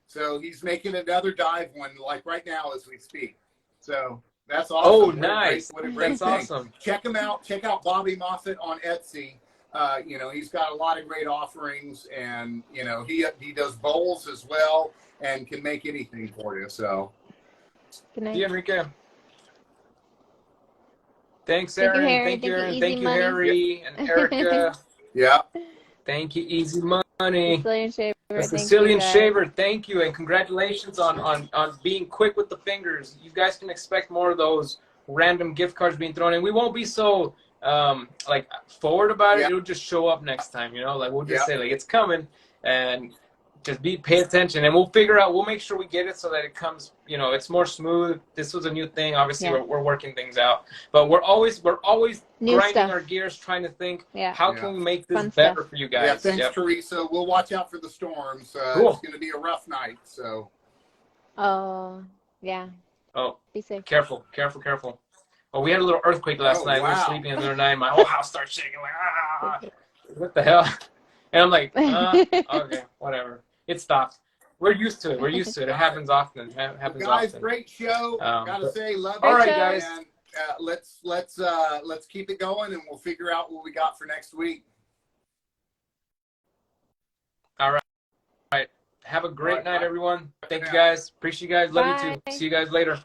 So he's making another dive one like right now as we speak. So that's awesome. Oh, nice. What a great thing. Awesome. Check him out. Check out Bobby Moffett on Etsy. He's got a lot of great offerings, and he does bowls as well and can make anything for you. So good night. See you, Enrique. Thank you, Aaron. Thank you, Harry and Erica. Thank you, Easy Money. Sicilian Shaver. The Sicilian Shaver, thank you, and congratulations on being quick with the fingers. You guys can expect more of those random gift cards being thrown in. We won't be so forward about it. It'll just show up next time, we'll just say it's coming, and Just pay attention, and we'll figure out. We'll make sure we get it so that it comes. You know, it's more smooth. This was a new thing. Obviously, we're working things out, but we're always New grinding stuff. our gears, trying to think, Yeah. how can we make this Fun better stuff. for you guys? Yeah, thanks, Teresa. We'll watch out for the storms. Cool. It's going to be a rough night, so. Oh, yeah. Oh, Be safe. careful. Oh, we had a little earthquake last night. Wow. We were sleeping the other night. And my whole house started shaking. Like, ah, what the hell? And I'm like, okay, whatever. It stops. We're used to it. It happens often. Guys, great show. Gotta say, love it. All right, guys. And, let's keep it going, and we'll figure out what we got for next week. All right. Have a great night, everyone. Thank you, guys. Appreciate you guys. Love you too. See you guys later.